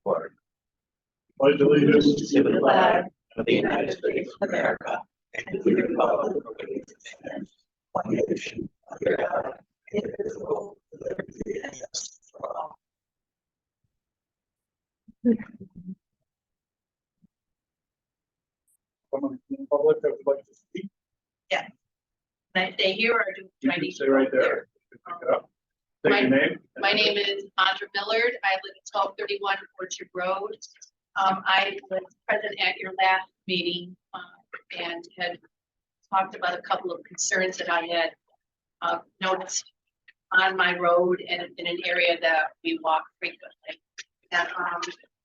flag. Pledge allegiance to the flag of the United States of America and to the republic for which it stands, one nation, under God, indivisible, with liberty and justice for all. Someone in the public that would like to speak, Can I stay here or do you I can need stay to right go there. Pick it up. Say your name. My name is Andra Millard. I live at 1231 Orchard Road. I was present at your last meeting and had talked about a couple of concerns that I had noticed on my road and in an area that we walk frequently. And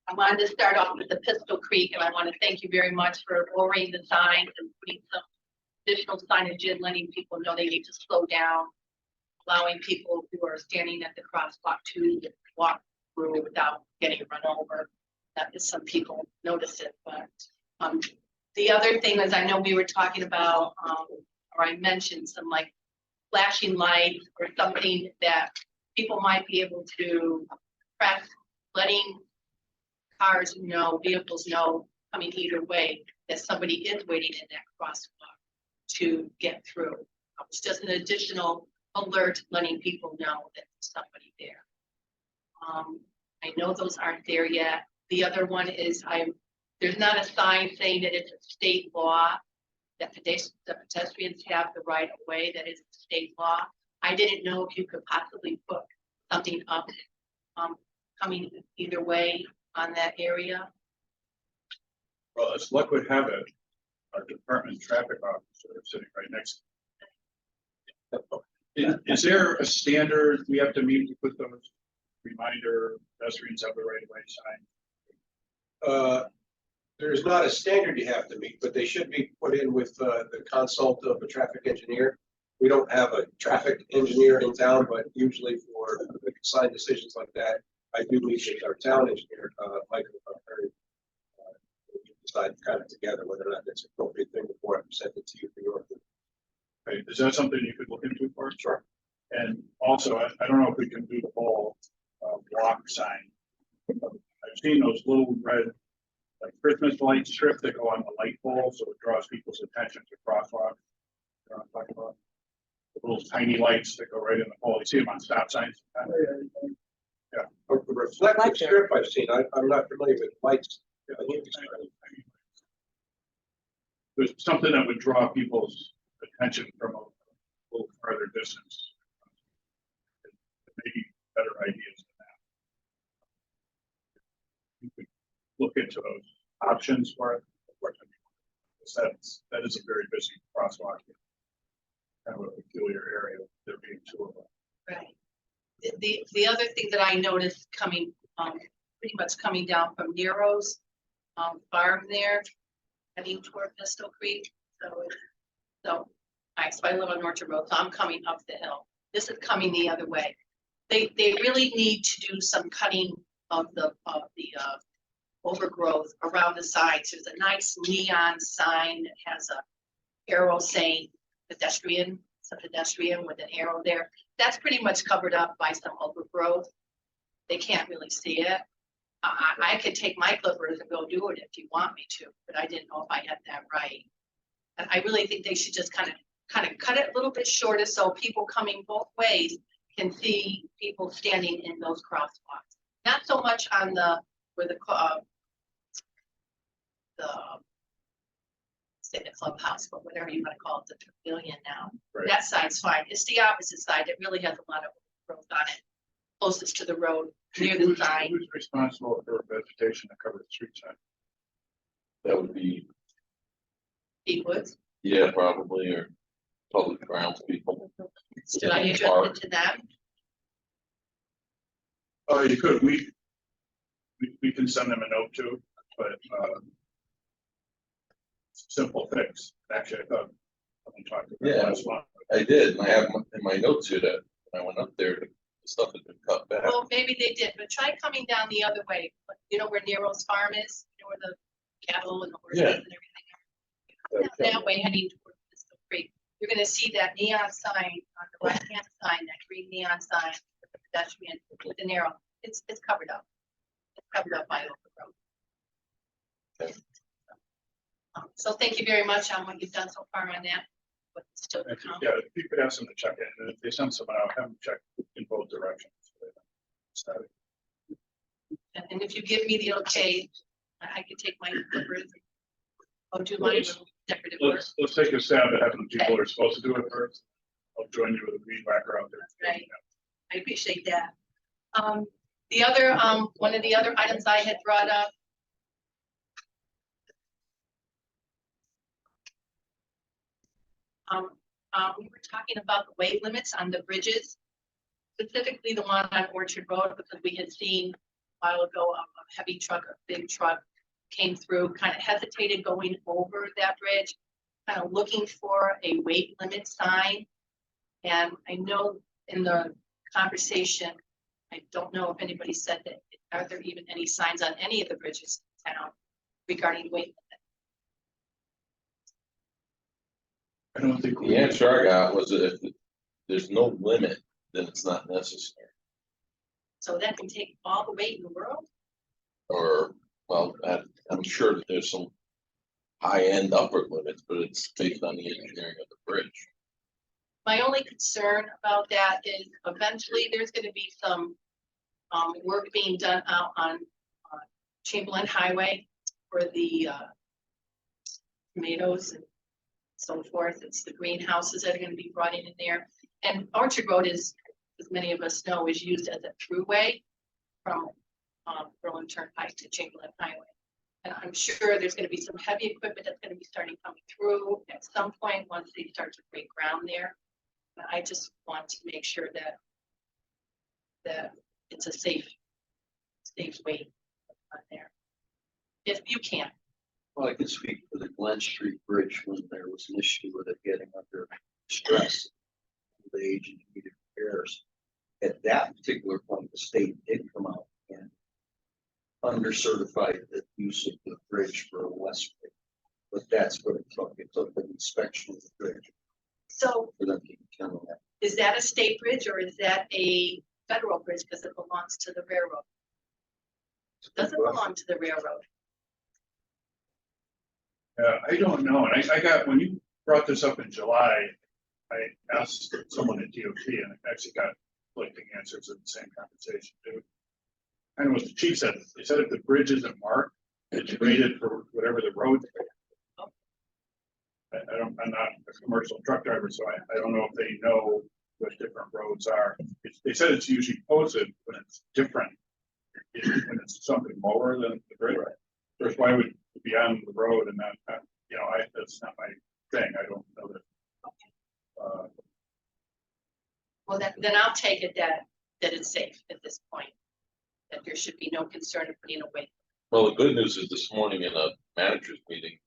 I wanted to start off with the Pistol Creek, and I want to thank you very much for lowering the signs and putting some additional signage in, letting people know they need to slow down, allowing people who are standing at the crosswalk to walk through without getting run over. That is, some people notice it, but the other thing is, I know we were talking about, or I mentioned some like flashing lights or something that people might be able to press, letting cars know, vehicles know, coming either way, that somebody is waiting in that crosswalk to get through. It's just an additional alert, letting people know that there's somebody there. I know those aren't there yet. The other one is there's not a sign saying that it's a state law that the pedestrians have the right of way. That is a state law. I didn't know if you could possibly put something up coming either way on that area. Well, as luck would have it, our department traffic officer is sitting right next to me. Is there a standard we have to meet to put those reminder pedestrians have the right of way sign? There's not a standard you have to meet, but they should be put in with the consult of a traffic engineer. We don't have a traffic engineer in town, but usually for sign decisions like that, I do meet with our town engineer, Michael Perry. Decide kind of together whether or not that's an appropriate thing before I present it to you for your review. Right. Is that something you could look into for us? Sure. And also, I don't know if we can do the whole block sign. I've seen those little red, like Christmas light strip that go on the light pole, so it draws people's attention to crosswalks. You know what I'm talking about? The little tiny lights that go right in the pole. You see them on stop signs. Yeah. The reflective strip I've seen, I'm not familiar with lights. There's something that would draw people's attention from a little further distance. Maybe better ideas than that. You could look into those options for it. That is a very busy crosswalk. Kind of a peculiar area. There being two of them. Right. The other thing that I noticed coming, pretty much coming down from Nero's farm there, heading toward Pistol Creek. So I live on Orchard Road, so I'm coming up the hill. This is coming the other way. They really need to do some cutting of the overgrowth around the sides. There's a nice neon sign that has a arrow saying pedestrian. It's a pedestrian with an arrow there. That's pretty much covered up by some overgrowth. They can't really see it. I could take my clippers and go do it if you want me to, but I didn't know if I had that right. And I really think they should just kind of cut it a little bit shorter so people coming both ways can see people standing in those crosswalks. Not so much on where the clubhouse, but whatever you want to call it, the pavilion now. Right. That side's fine. It's the opposite side that really has a lot of growth on it, closest to the road, near the sign. Who's responsible for vegetation to cover the street side? That would be, Pete Woods. yeah, probably, or public grounds people. Should I address it to them? Oh, you could. We can send them a note too, but simple fix. Actually, I thought someone talked about Yeah. last month. I did, and I have in my notes here that when I went up there, the stuff had been cut back. Well, maybe they did, but try coming down the other way. You know where Nero's farm is? You know where the cattle and the horses Yeah. and everything are? That way heading toward Pistol Creek. You're gonna see that neon sign on the right-hand side, that green neon sign with the pedestrian with the narrow. It's covered up. It's covered up by Oak Road. So thank you very much on what you've done so far on that. But still to come. Yeah, if you could have someone check it, and if they send someone out, have them check in both directions. And if you give me the okay, I can take my clippers. I'll do my little decorative work. Let's take a stab at having the people who are supposed to do it first. I'll join you with a weed whacker out there. Right. I appreciate that. The other, one of the other items I had brought up. We were talking about the weight limits on the bridges, specifically the one on Orchard Road, because we had seen a while ago a heavy truck, a big truck came through, kind of hesitated going over that bridge, kind of looking for a weight limit sign. And I know in the conversation, I don't know if anybody said that, are there even any signs on any of the bridges in town regarding weight limit? I don't think. The answer I got was that if there's no limit, then it's not necessary. So that can take all the weight in the world? Or, well, I'm sure that there's some high-end upward limits, but it's based on the engineering of the bridge. My only concern about that is eventually there's gonna be some work being done out on Chamberlain Highway for the tomatoes and so forth. It's the greenhouses that are gonna be brought in there. And Orchard Road is, as many of us know, is used as a throughway from Berlin Turnpike to Chamberlain Highway. And I'm sure there's gonna be some heavy equipment that's gonna be starting coming through at some point once they start to break ground there. But I just want to make sure that it's a safe way on there. If you can. Well, I could speak for the Glen Street Bridge when there was an issue with it getting under stress. The agent needed repairs. At that particular point, the state did come out and undercertified the use of the bridge for a west bridge. But that's what it took. It took an inspection of the bridge So for them to determine that. is that a state bridge or is that a federal bridge because it belongs to the railroad? Doesn't belong to the railroad. I don't know, and I got, when you brought this up in July, I asked someone at DOT and I actually got conflicting answers in the same conversation. And what the chief said, they said if the bridge isn't marked, it's rated for whatever the road. I'm not a commercial truck driver, so I don't know if they know what different roads are. They said it's usually posted when it's different. When it's something lower than the bridge. First, why would it be on the road and not, you know, that's not my thing. I don't know that. Well, then I'll take it that it's safe at this point. That there should be no concern of putting a weight. Well, the good news is this morning in a managers meeting,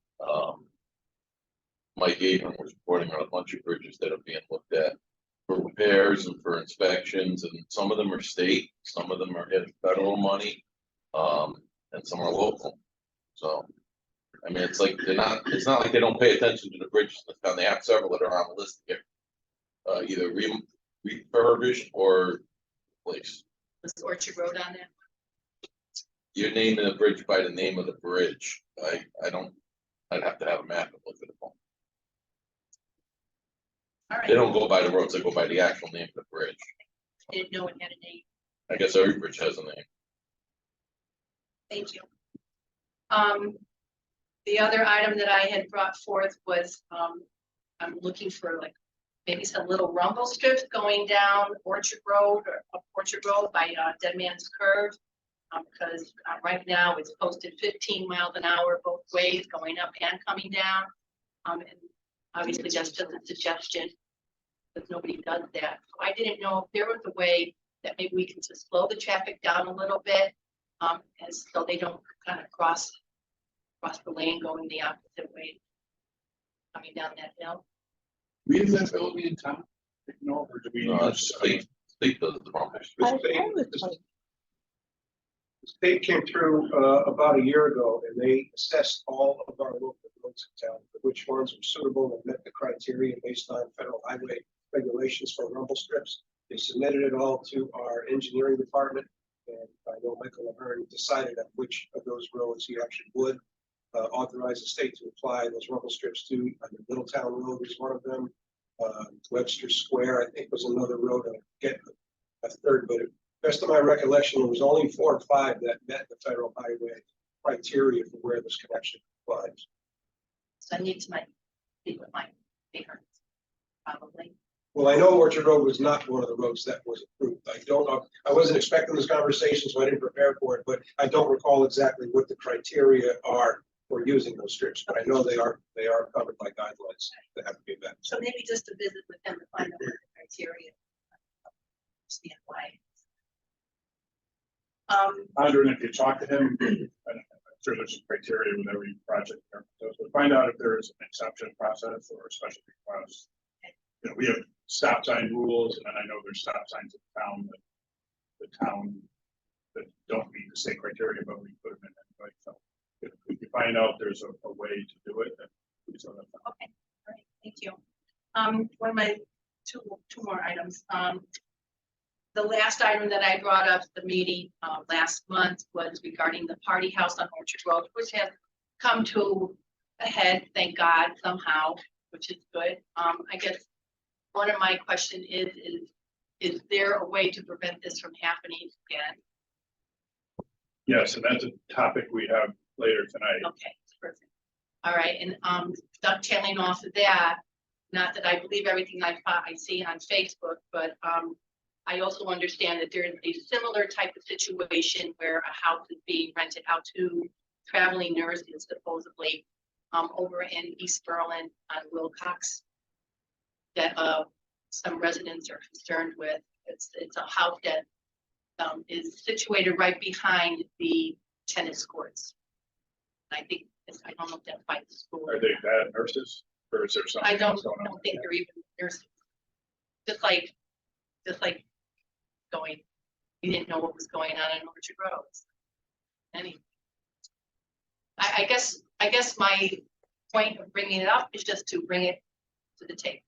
Mike Avon was reporting on a bunch of bridges that are being looked at for repairs and for inspections, and some of them are state, some of them are getting federal money, and some are local. So, I mean, it's like it's not like they don't pay attention to the bridges in the town. They have several that are on the list here. Either refurbished or replaced. Was Orchard Road on that? You're naming the bridge by the name of the bridge. I'd have to have a map and look at it. All They right, don't go by the roads, they go by the actual name of the bridge. didn't know it had a name. I guess every bridge has a name. Thank you. The other item that I had brought forth was, I'm looking for like maybe some little rumble strips going down Orchard Road or up Orchard Road by Dead Man's Curve. Because right now it's posted 15 miles an hour both ways, going up and coming down. And obviously that's just a suggestion, because nobody does that. So I didn't know if there was a way that maybe we can just slow the traffic down a little bit, and so they don't kind of cross the lane going the opposite way, coming down that hill. We have that ability in town, you know, or do we use? State does the wrong. The state came through about a year ago and they assessed all of our local roads in town, which ones were suitable and met the criteria based on federal highway regulations for rumble strips. They submitted it all to our engineering department, and I know Michael Ahern, decided on which of those roads he actually would authorize the state to apply those rumble strips to. I mean, Middletown Road was one of them. Webster Square, I think, was another road. I get a third, but best of my recollection, there was only 4 or 5 that met the federal highway criteria for where this connection applies. So I need to speak with my neighbor, probably. Well, I know Orchard Road was not one of the roads that was approved. I don't know, I wasn't expecting this conversation, so I didn't prepare for it, but I don't recall exactly what the criteria are for using those strips, but I know they are covered by guidelines that have to be met. So maybe just to visit with them to find out what the criteria. Understand why. Andre, if you talk to him, and I'm sure there's some criteria with every project, so find out if there is an exception process or a special request. You know, we have stop sign rules, and then I know there's stop signs in town that the town that don't meet the state criteria, but we put them in anyway. So if we can find out there's a way to do it, then please let us know. Okay, all right, thank you. One of my two more items. The last item that I brought up at the meeting last month was regarding the party house on Orchard Road, which has come to a head, thank God, somehow, which is good. I guess one of my question is there a way to prevent this from happening again? Yes, and that's a topic we have later tonight. Okay, perfect. All right, and dovetailing off of that, not that I believe everything I see on Facebook, but I also understand that there is a similar type of situation where a house is being rented out to traveling nurses supposedly over in East Berlin on Wilcox that some residents are concerned with. It's a house that is situated right behind the tennis courts. And I think I don't know if that's by the school. Are they bad nurses, or is there something? I don't else going on? think they're even nurses. Just like going, you didn't know what was going on in Orchard Road. Anyway, I guess my point of bringing it up is just to bring it to the table.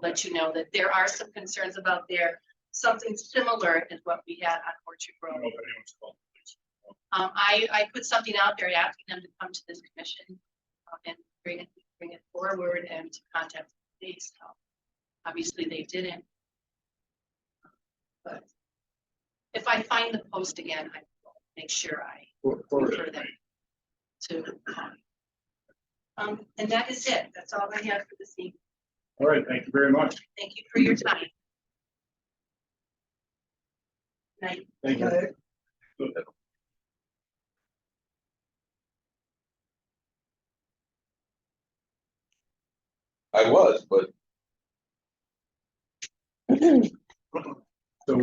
Let you know that there are some concerns about there, something similar as what we had on Orchard I don't know Road. if anyone's called the police. I put something out there asking them to come to this commission and bring it forward and to contact the police. So obviously they didn't. But if I find the post again, I will make sure I refer them to. And that is it. That's all I have for this evening. All right, thank you very much. Thank you for your time. Night. Thank you. I was, but So,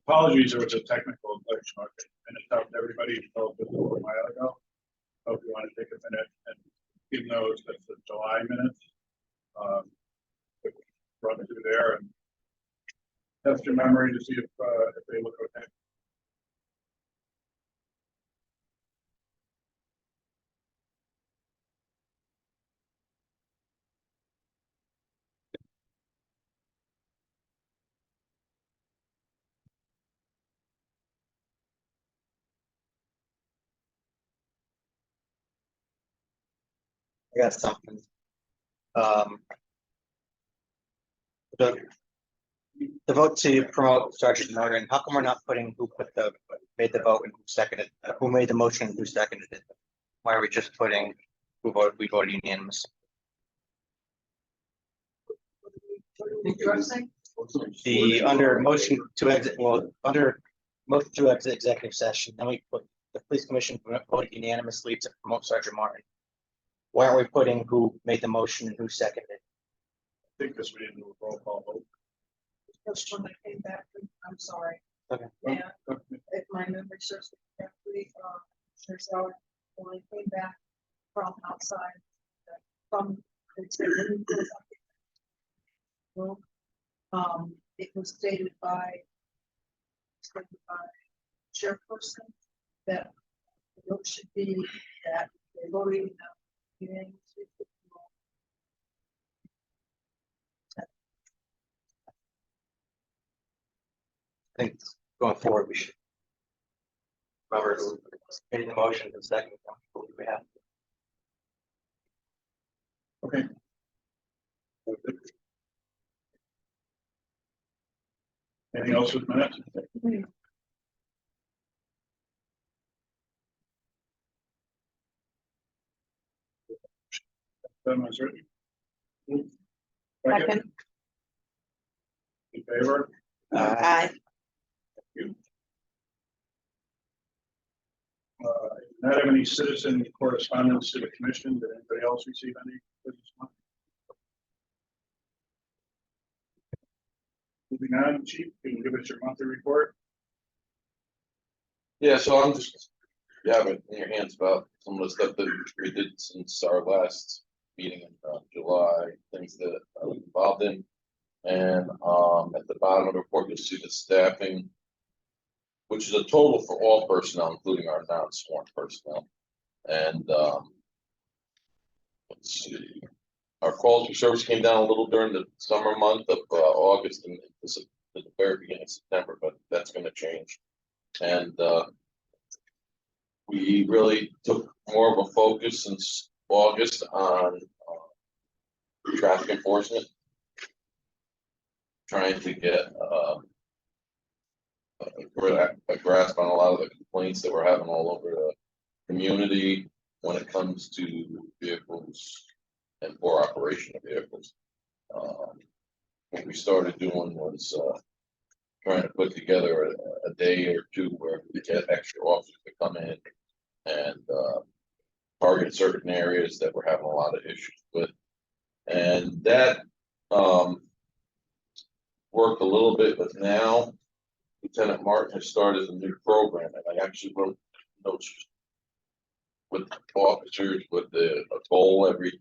apologies, there was a technical glitch. And it's out to everybody who told us a little while ago. Hope you want to take a minute and give those, that's the July minutes. Run through there and test your memory to see if they look okay. I got something. The vote to promote Sergeant Morgan, how come we're not putting who made the vote and who seconded, who made the motion and who seconded it? Why are we just putting we voted unanimous? The under motion to exit, under motion to exit executive session, then we put the police commission voted unanimously to promote Sergeant Martin. Why are we putting who made the motion and who seconded it? I think because we didn't do a roll call vote. Just when I came back, I'm sorry. Okay. Yeah, if my memory serves me correctly, there's our, when I came back from outside, from. It was stated by chairperson that the vote should be that they voted unanimously. I think going forward, we should Robert, who made the motion, the second, what do we have? Okay. Anything else with minutes? Then was written. Second, in favor? Aye. Not have any citizen correspondence to the commission. Did anybody else receive any? For this month? Moving on, chief, can you give us your monthly report? Yeah, so I'm just, you have it in your hands about some of the stuff that we did since our last meeting in July, things that I was involved in. And at the bottom of the report, you'll see the staffing, which is a total for all personnel, including our non-sworn personnel. And let's see, our calls for service came down a little during the summer month of August and the very beginning of September, but that's going to change. And we really took more of a focus since August on traffic enforcement, trying to get a grasp on a lot of the complaints that we're having all over the community when it comes to vehicles and poor operation of vehicles. What we started doing was trying to put together a day or two where we get extra officers to come in and target certain areas that we're having a lot of issues with. And that worked a little bit, but now Lieutenant Martin has started a new program, and I actually wrote notes with officers with a goal every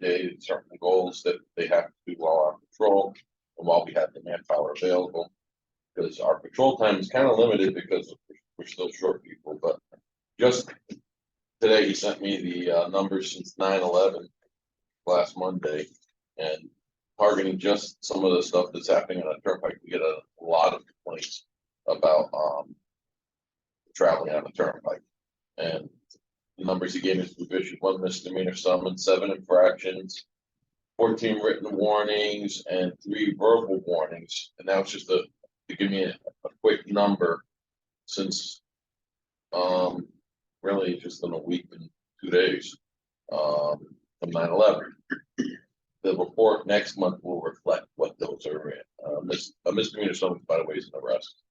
day, certain goals that they have to do while on patrol and while we have the manpower available. Because our patrol time is kind of limited because we're still short people, but just today he sent me the numbers since 9/11 last Monday, and targeting just some of the stuff that's happening on a turnpike. We get a lot of complaints about traveling on the turnpike, and the numbers he gave me is we've issued 1 misdemeanor summons, 7 infractions, 14 written warnings, and 3 verbal warnings. And that was just to give me a quick number since really just in a week and 2 days from 9/11. The report next month will reflect what those are in. A misdemeanor summons, by the way, is an arrest.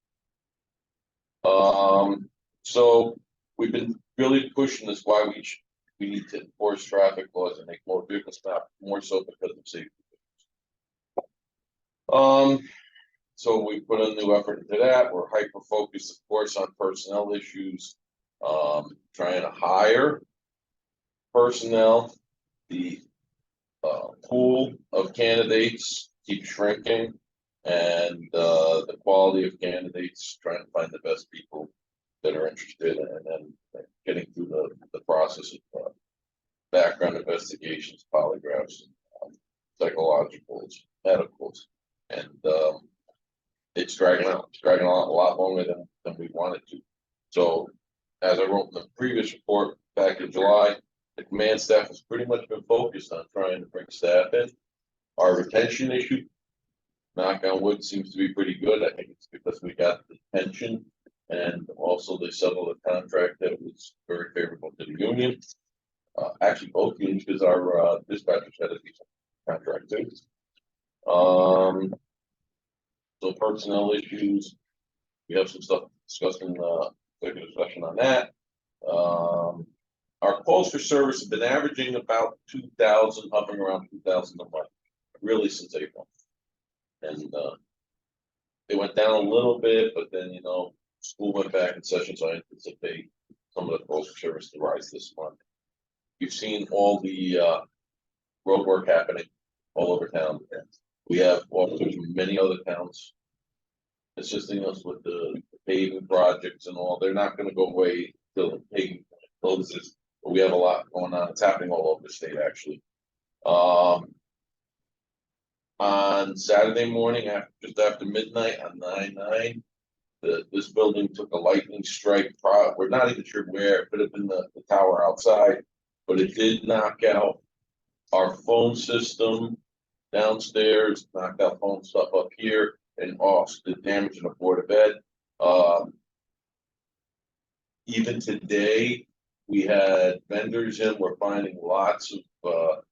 So we've been really pushing this why we need to enforce traffic laws and make more vehicle stop, more so because of safety. So we put a new effort into that. We're hyper focused, of course, on personnel issues, trying to hire personnel. The pool of candidates keeps shrinking, and the quality of candidates, trying to find the best people that are interested, and then getting through the process of background investigations, polygraphs, psychologicals, medicals, and it's dragging out. It's dragging on a lot longer than we wanted to. So, as I wrote in the previous report back in July, the command staff has pretty much been focused on trying to bring staff in. Our retention issue, knock on wood, seems to be pretty good. I think it's because we got the pension, and also they settled a contract that was very favorable to the union. Actually, both unions, because our dispatchers had a decent contract too. So personnel issues, we have some stuff discussed in executive session on that. Our calls for service have been averaging about 2,000, hovering around 2,000 a month, really since April. And it went down a little bit, but then, school went back in session, so I anticipate some of the calls for service to rise this month. You've seen all the road work happening all over town. We have officers from many other towns assisting us with the paving projects and all. They're not going to go away till the paving closes, but we have a lot going on. It's happening all over the state, actually. On Saturday morning, just after midnight on 9/9, this building took a lightning strike, we're not even sure where, it could have been the tower outside, but it did knock out our phone system downstairs, knocked out phone stuff up here, and also the damage in the Board of Ed. Even today, we had vendors in, we're finding lots of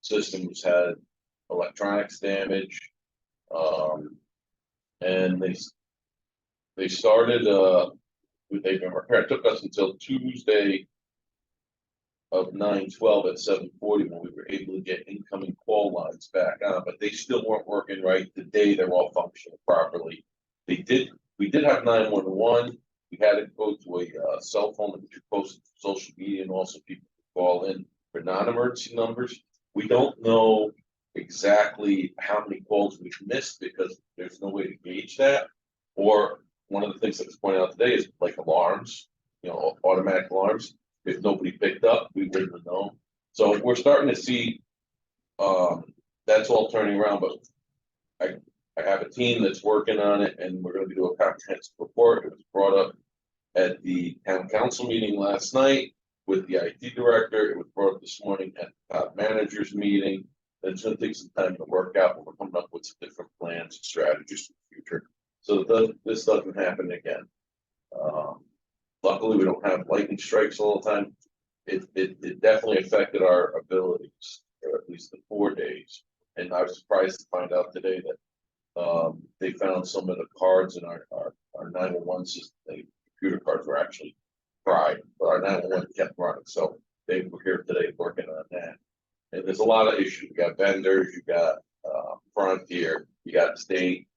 systems had electronics damage. And they started, they've been repaired. It took us until Tuesday of 9/12 at 7:40 when we were able to get incoming call lines back on, but they still weren't working right. Today, they're all functioning properly. We did have 911. We had to go to a cell phone that we could post to social media, and also people could call in for non-emergency numbers. We don't know exactly how many calls we've missed because there's no way to gauge that. Or one of the things that was pointed out today is like alarms, automatic alarms. If nobody picked up, we wouldn't have known. So we're starting to see that's all turning around, but I have a team that's working on it, and we're going to do a comprehensive report. It was brought up at the town council meeting last night with the IT director. It was brought up this morning at the managers meeting. And it's going to take some time to work out, but we're coming up with some different plans and strategies for the future, so that this doesn't happen again. Luckily, we don't have lightning strikes all the time. It definitely affected our abilities, or at least the 4 days. And I was surprised to find out today that they found some of the cards in our 911 system. The computer cards were actually fried, but our 911 kept running. So they were here today working on that. And there's a lot of issues. You got vendors, you got Frontier, you got state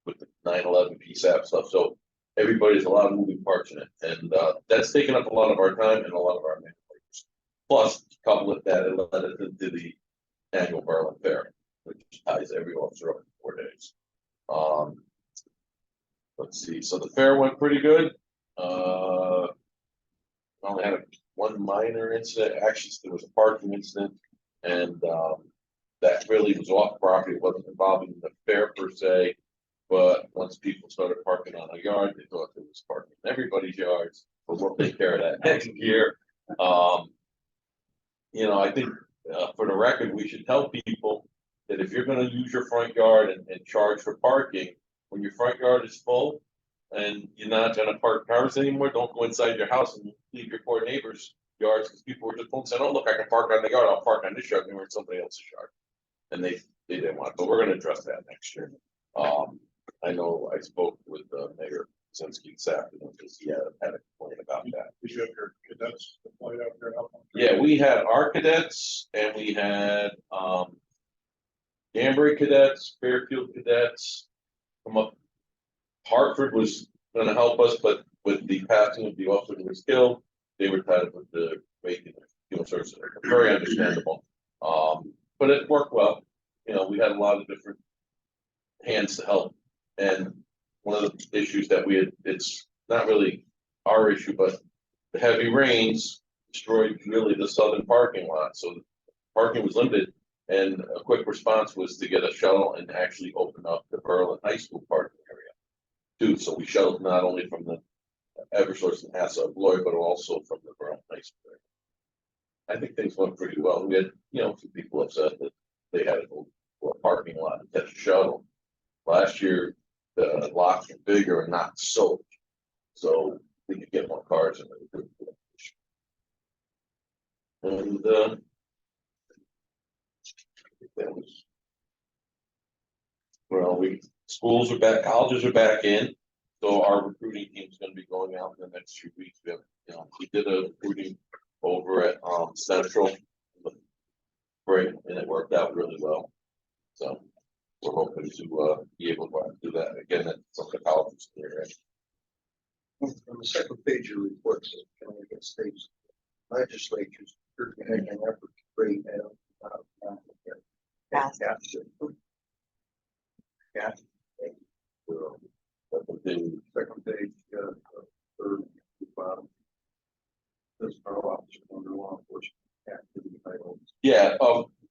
with the 9/11 PSAP stuff. So everybody's a lot of moving parts in it, and that's taken up a lot of our time and a lot of our managers. Plus, couple with that, it led us into the annual Berlin Fair, which ties every officer up in 4 days. Let's see. So the fair went pretty good. Only had one minor incident. Actually, there was a parking incident, and that really was off property. It wasn't involving the fair per se. But once people started parking on our yard, they thought it was parking in everybody's yards. But we'll take care of that next year. I think for the record, we should tell people that if you're going to use your front yard and charge for parking, when your front yard is full and you're not going to park cars anymore, don't go inside your house and leave your poor neighbors' yards, because people were just saying, "Oh, look, I can park on the yard. I'll park on this yard," and they were in somebody else's yard, and they didn't want it. But we're going to address that next year. I know I spoke with Mayor Zinsky this afternoon because he had a complaint about that. Did you have your cadets deployed out there? Yeah, we had our cadets, and we had Danbury cadets, Fairfield cadets come up. Hartford was going to help us, but with the passing of the officer who was killed, they were tied up with the waiting fuel services. Very understandable. But it worked well. We had a lot of different hands to help. And one of the issues that we had, it's not really our issue, but the heavy rains destroyed really the southern parking lot. So parking was limited, and a quick response was to get a shuttle and actually open up the Berlin High School parking area too. So we shuttled not only from the Eversource and Nassau Glory, but also from the Berlin High School area. I think things went pretty well. We had, some people upset that they had to go to a parking lot and catch a shuttle. Last year, the lots were bigger and not soaked, so we could get more cars in it. And that was, schools are back, colleges are back in, so our recruiting team is going to be going out in the next few weeks. We did a recruiting over at Central, great, and it worked out really well. So we're hoping to be able to do that again at some of the colleges here. On the second page of your report says Connecticut State's legislatures are making an effort to create the second page, third to bottom. This our officer under law enforcement activity titles. Yeah,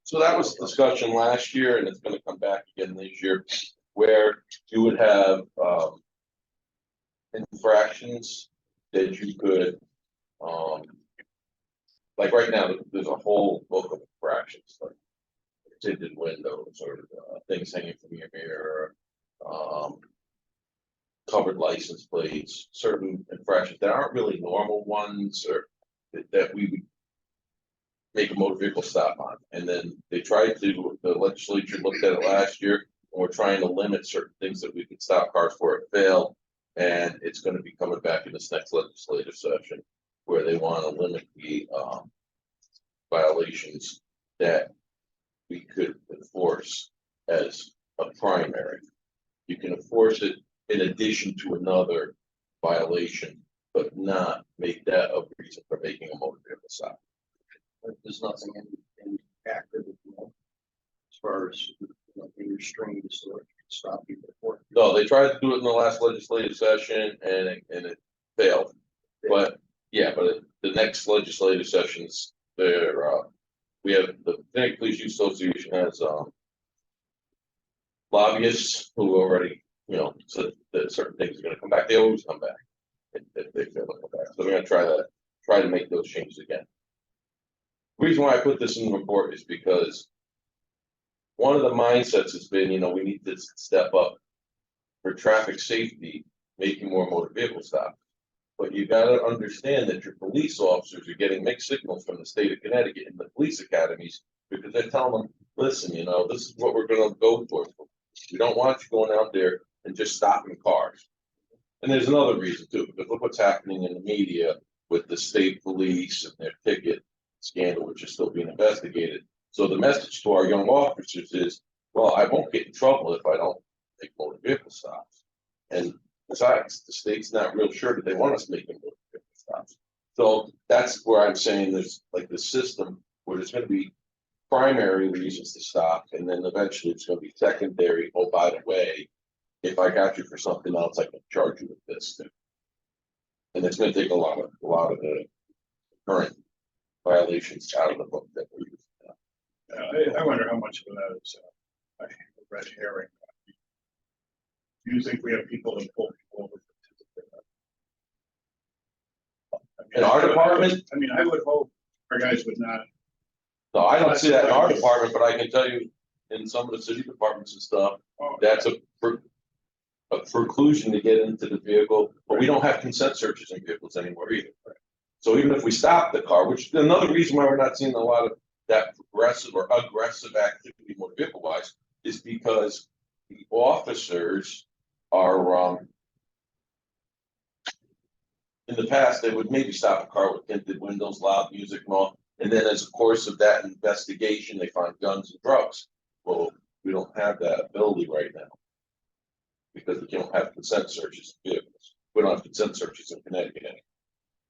so that was discussion last year, and it's going to come back again this year, where you would have infractions that you could, like right now, there's a whole book of infractions, like tinted windows or things hanging from your mirror, covered license plates, certain infractions that aren't really normal ones or that we would make a motor vehicle stop on. And then they tried to, the legislature looked at it last year, and we're trying to limit certain things that we could stop cars for. It failed. And it's gonna be coming back in this next legislative session where they wanna limit the, violations that we could enforce as a primary. You can enforce it in addition to another violation, but not make that a reason for making a motor vehicle stop. There's nothing in active, as far as, being restrained, so it can stop people before. No, they tried to do it in the last legislative session and it failed. But yeah, but the next legislative sessions, there, we have the Connecticut Police Youth Association has, lobbyists who already, said that certain things are gonna come back. They always come back. If they fail to come back. So we're gonna try to make those changes again. Reason why I put this in the report is because one of the mindsets has been, we need to step up for traffic safety, making more motor vehicle stops. But you gotta understand that your police officers are getting mixed signals from the state of Connecticut and the police academies because they're telling them, listen, this is what we're gonna go for. We don't want you going out there and just stopping cars. And there's another reason too, because look what's happening in the media with the state police and their ticket scandal, which is still being investigated. So the message to our young officers is, well, I won't get in trouble if I don't make motor vehicle stops. And besides, the state's not real sure that they want us making motor vehicle stops. So that's where I'm saying there's like the system where there's gonna be primary reasons to stop, and then eventually it's gonna be secondary. Oh, by the way, if I got you for something else, I can charge you with this too. And it's gonna take a lot of the current violations out of the book that we're using now. I wonder how much of that is a red herring. Do you think we have people that pull people over? In our department, I would hope our guys would not. no, I don't see that in our department, but I can tell you in some of the city departments and stuff, that's a preclusion to get into the vehicle, but we don't have consent searches in vehicles anymore either. So even if we stop the car, which is another reason why we're not seeing a lot of that progressive or aggressive activity motor vehicle wise, is because the officers are, in the past, they would maybe stop a car with tinted windows, loud music and all, and then as a course of that investigation, they find guns and drugs. Well, we don't have that ability right now. Because we don't have consent searches in vehicles. We don't have consent searches in Connecticut anymore.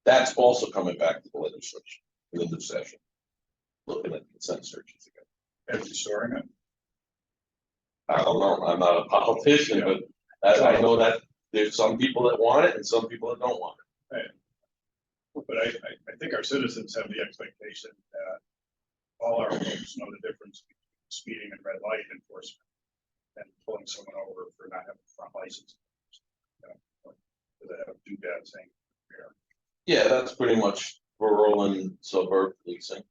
That's also coming back to the legislation in the new session. Looking at consent searches again. As storing it. I don't know, I'm not a politician, but I know that there's some people that want it and some people that don't want it. But I think our citizens have the expectation that all our folks know the difference between speeding and red light enforcement and pulling someone over for not having a front license. They have do bad thing. Yeah, that's pretty much rural and suburb policing.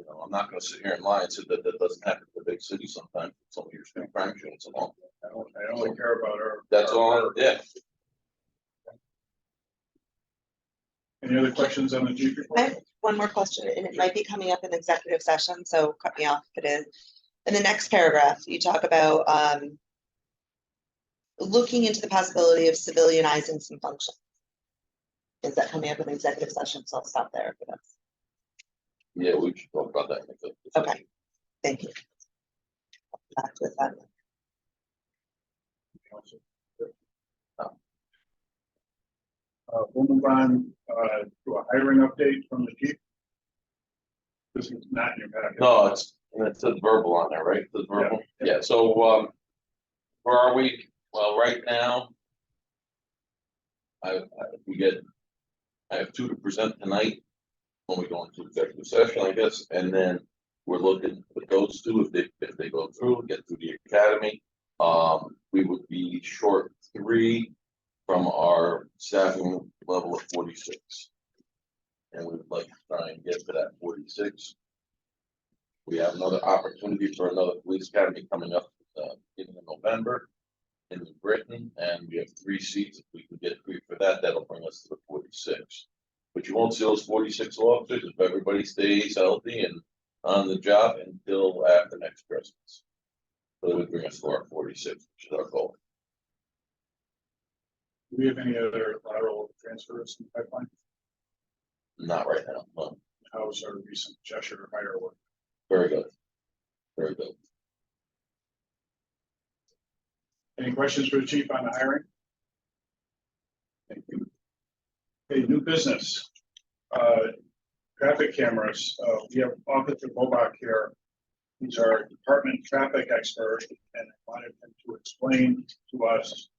I'm not gonna sit here and lie and say that doesn't happen in the big city sometimes. Some of your street crime units along. I only care about our. That's all, yeah. Any other questions on the chief I report? have one more question, and it might be coming up in executive session, so cut me off if it is. In the next paragraph, you talk about looking into the possibility of civilianizing some functions. Is that coming up in executive session? So I'll stop there for this. Yeah, we should talk about that. Okay, thank you. Back to that. We'll move on to a hiring update from the chief. This is not in your packet. No, it says verbal on there, right? It says verbal. Yeah, so where are we? Well, right now, I have two to present tonight when we go into executive session, I guess, and then we're looking with those two, if they go through, get through the academy. We would be short 3 from our staffing level of 46. And we would like to try and get to that 46. We have another opportunity for another police academy coming up in November in New Britain, and we have 3 seats. If we can get 3 for that, that'll bring us to the 46. But you won't see those 46 officers if everybody stays healthy and on the job until after next Christmas. So it would bring us to our 46, which is our goal. Do we have any other lateral transfers in the pipeline? Not right now, no. How's our recent Cheshire hire work? Very good. Very good. Any questions for the chief on the hiring? Thank you. Okay, new business. Traffic cameras. We have Officer Bobak here. He's our department traffic expert, and I wanted him to explain to us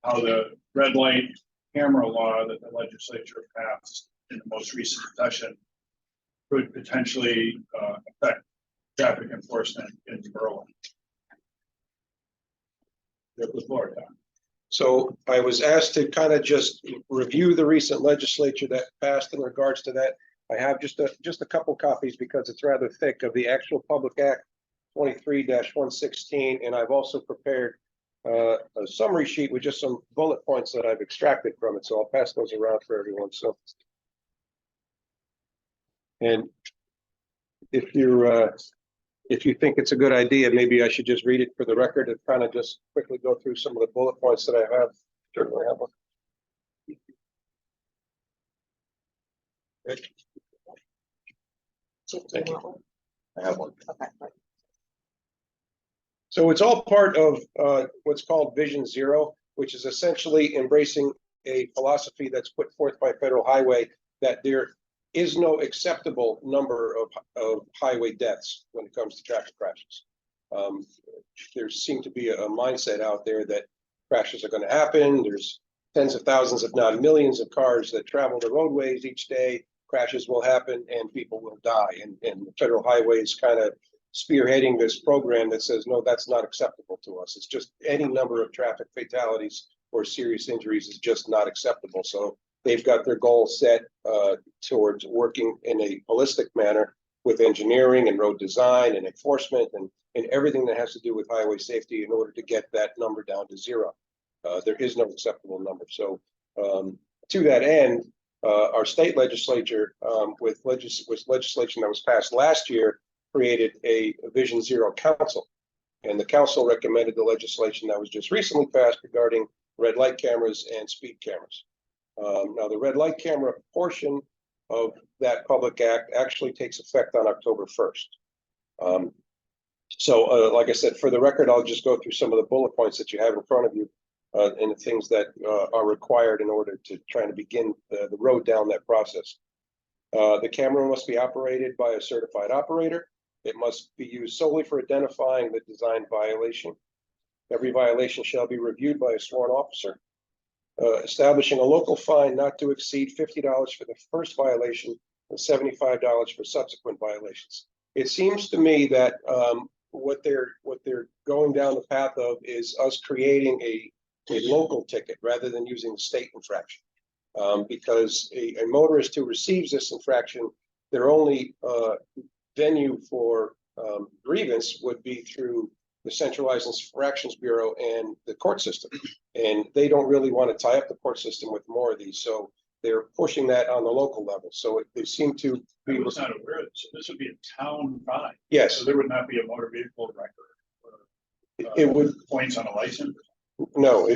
how the red light camera law that the legislature passed in the most recent session could potentially affect traffic enforcement in Berlin. The floor, Tom. So I was asked to kind of just review the recent legislature that passed in regards to that. I have just a couple copies because it's rather thick of the actual Public Act 23-116, and I've also prepared a summary sheet with just some bullet points that I've extracted from it. So I'll pass those around for everyone. So, and if you think it's a good idea, maybe I should just read it for the record and kind of just quickly go through some of the bullet points that I have. Certainly have one. Good. Chief, do you want one? I have one. Okay, right. So it's all part of what's called Vision Zero, which is essentially embracing a philosophy that's put forth by Federal Highway that there is no acceptable number of highway deaths when it comes to traffic crashes. There seems to be a mindset out there that crashes are going to happen. There's tens of thousands, if not millions, of cars that travel the roadways each day. Crashes will happen and people will die. And the Federal Highway is kind of spearheading this program that says, no, that's not acceptable to us. It's just any number of traffic fatalities or serious injuries is just not acceptable. So they've got their goal set towards working in a holistic manner with engineering and road design and enforcement and everything that has to do with highway safety in order to get that number down to zero. There is no acceptable number. So to that end, our state legislature with legislation that was passed last year created a Vision Zero Council. And the council recommended the legislation that was just recently passed regarding red light cameras and speed cameras. Now, the red light camera portion of that public act actually takes effect on October 1st. Like I said, for the record, I'll just go through some of the bullet points that you have in front of you and the things that are required in order to try to begin the road down that process. The camera must be operated by a certified operator. It must be used solely for identifying the design violation. Every violation shall be reviewed by a sworn officer. Establishing a local fine not to exceed $50 for the first violation and $75 for subsequent violations. It seems to me that what they're going down the path of is us creating a local ticket rather than using the state infraction. Because a motorist who receives this infraction, their only venue for grievance would be through the Centralized Infractions Bureau and the court system. And they don't really want to tie up the court system with more of these. So they're pushing that on the local level. So they seem to be. I was not aware of this. So this would be a town fine. Yes. So there would not be a motor vehicle record. It would. Points on a license. No,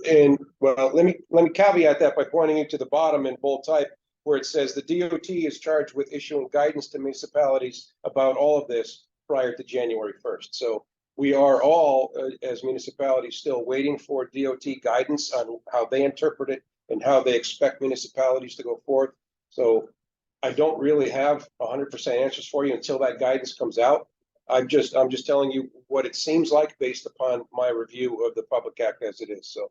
and well, let me caveat that by pointing you to the bottom in bold type where it says the DOT is charged with issuing guidance to municipalities about all of this prior to January 1st. So we are all, as municipalities, still waiting for DOT guidance on how they interpret it and how they expect municipalities to go forth. So I don't really have 100% answers for you until that guidance comes out. I'm just telling you what it seems like based upon my review of the Public Act as it is. So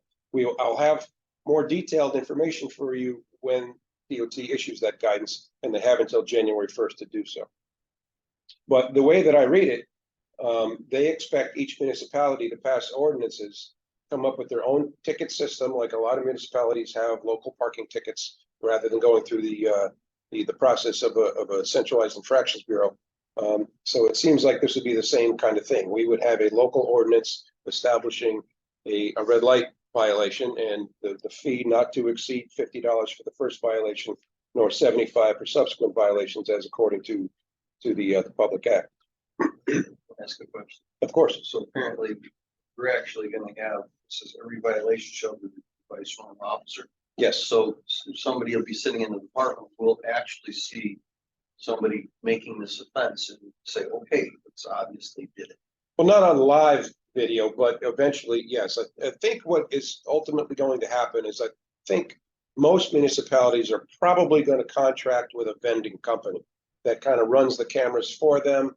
I'll have more detailed information for you when DOT issues that guidance, and they have until January 1st to do so. But the way that I read it, they expect each municipality to pass ordinances come up with their own ticket system, like a lot of municipalities have local parking tickets, rather than going through the process of a centralized infractions bureau. So it seems like this would be the same kind of thing. We would have a local ordinance establishing a red light violation, and the fee not to exceed $50 for the first violation, nor 75 for subsequent violations, as according to the Public Act. Ask a question. Of course. So apparently, we're actually gonna have, says every violation shall be by sworn officer. Yes. So somebody will be sitting in the department, will actually see somebody making this offense and say, okay, it's obviously did it. Well, not on live video, but eventually, yes. I think what is ultimately going to happen is I think most municipalities are probably going to contract with a vending company that kind of runs the cameras for them,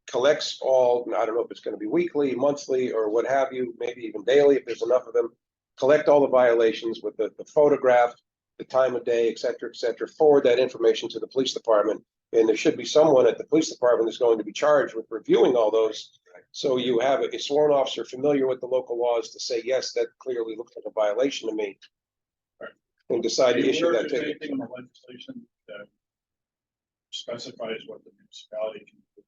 collects all, I don't know if it's going to be weekly, monthly, or what have you, maybe even daily if there's enough of them, collect all the violations with the photograph, the time of day, et cetera, forward that information to the police department. And there should be someone at the police department that's going to be charged with reviewing all those. So you have a sworn officer familiar with the local laws to say, yes, that clearly looks like a violation to me. And decide to issue that ticket. Anything in the legislation that specifies what the municipality can do?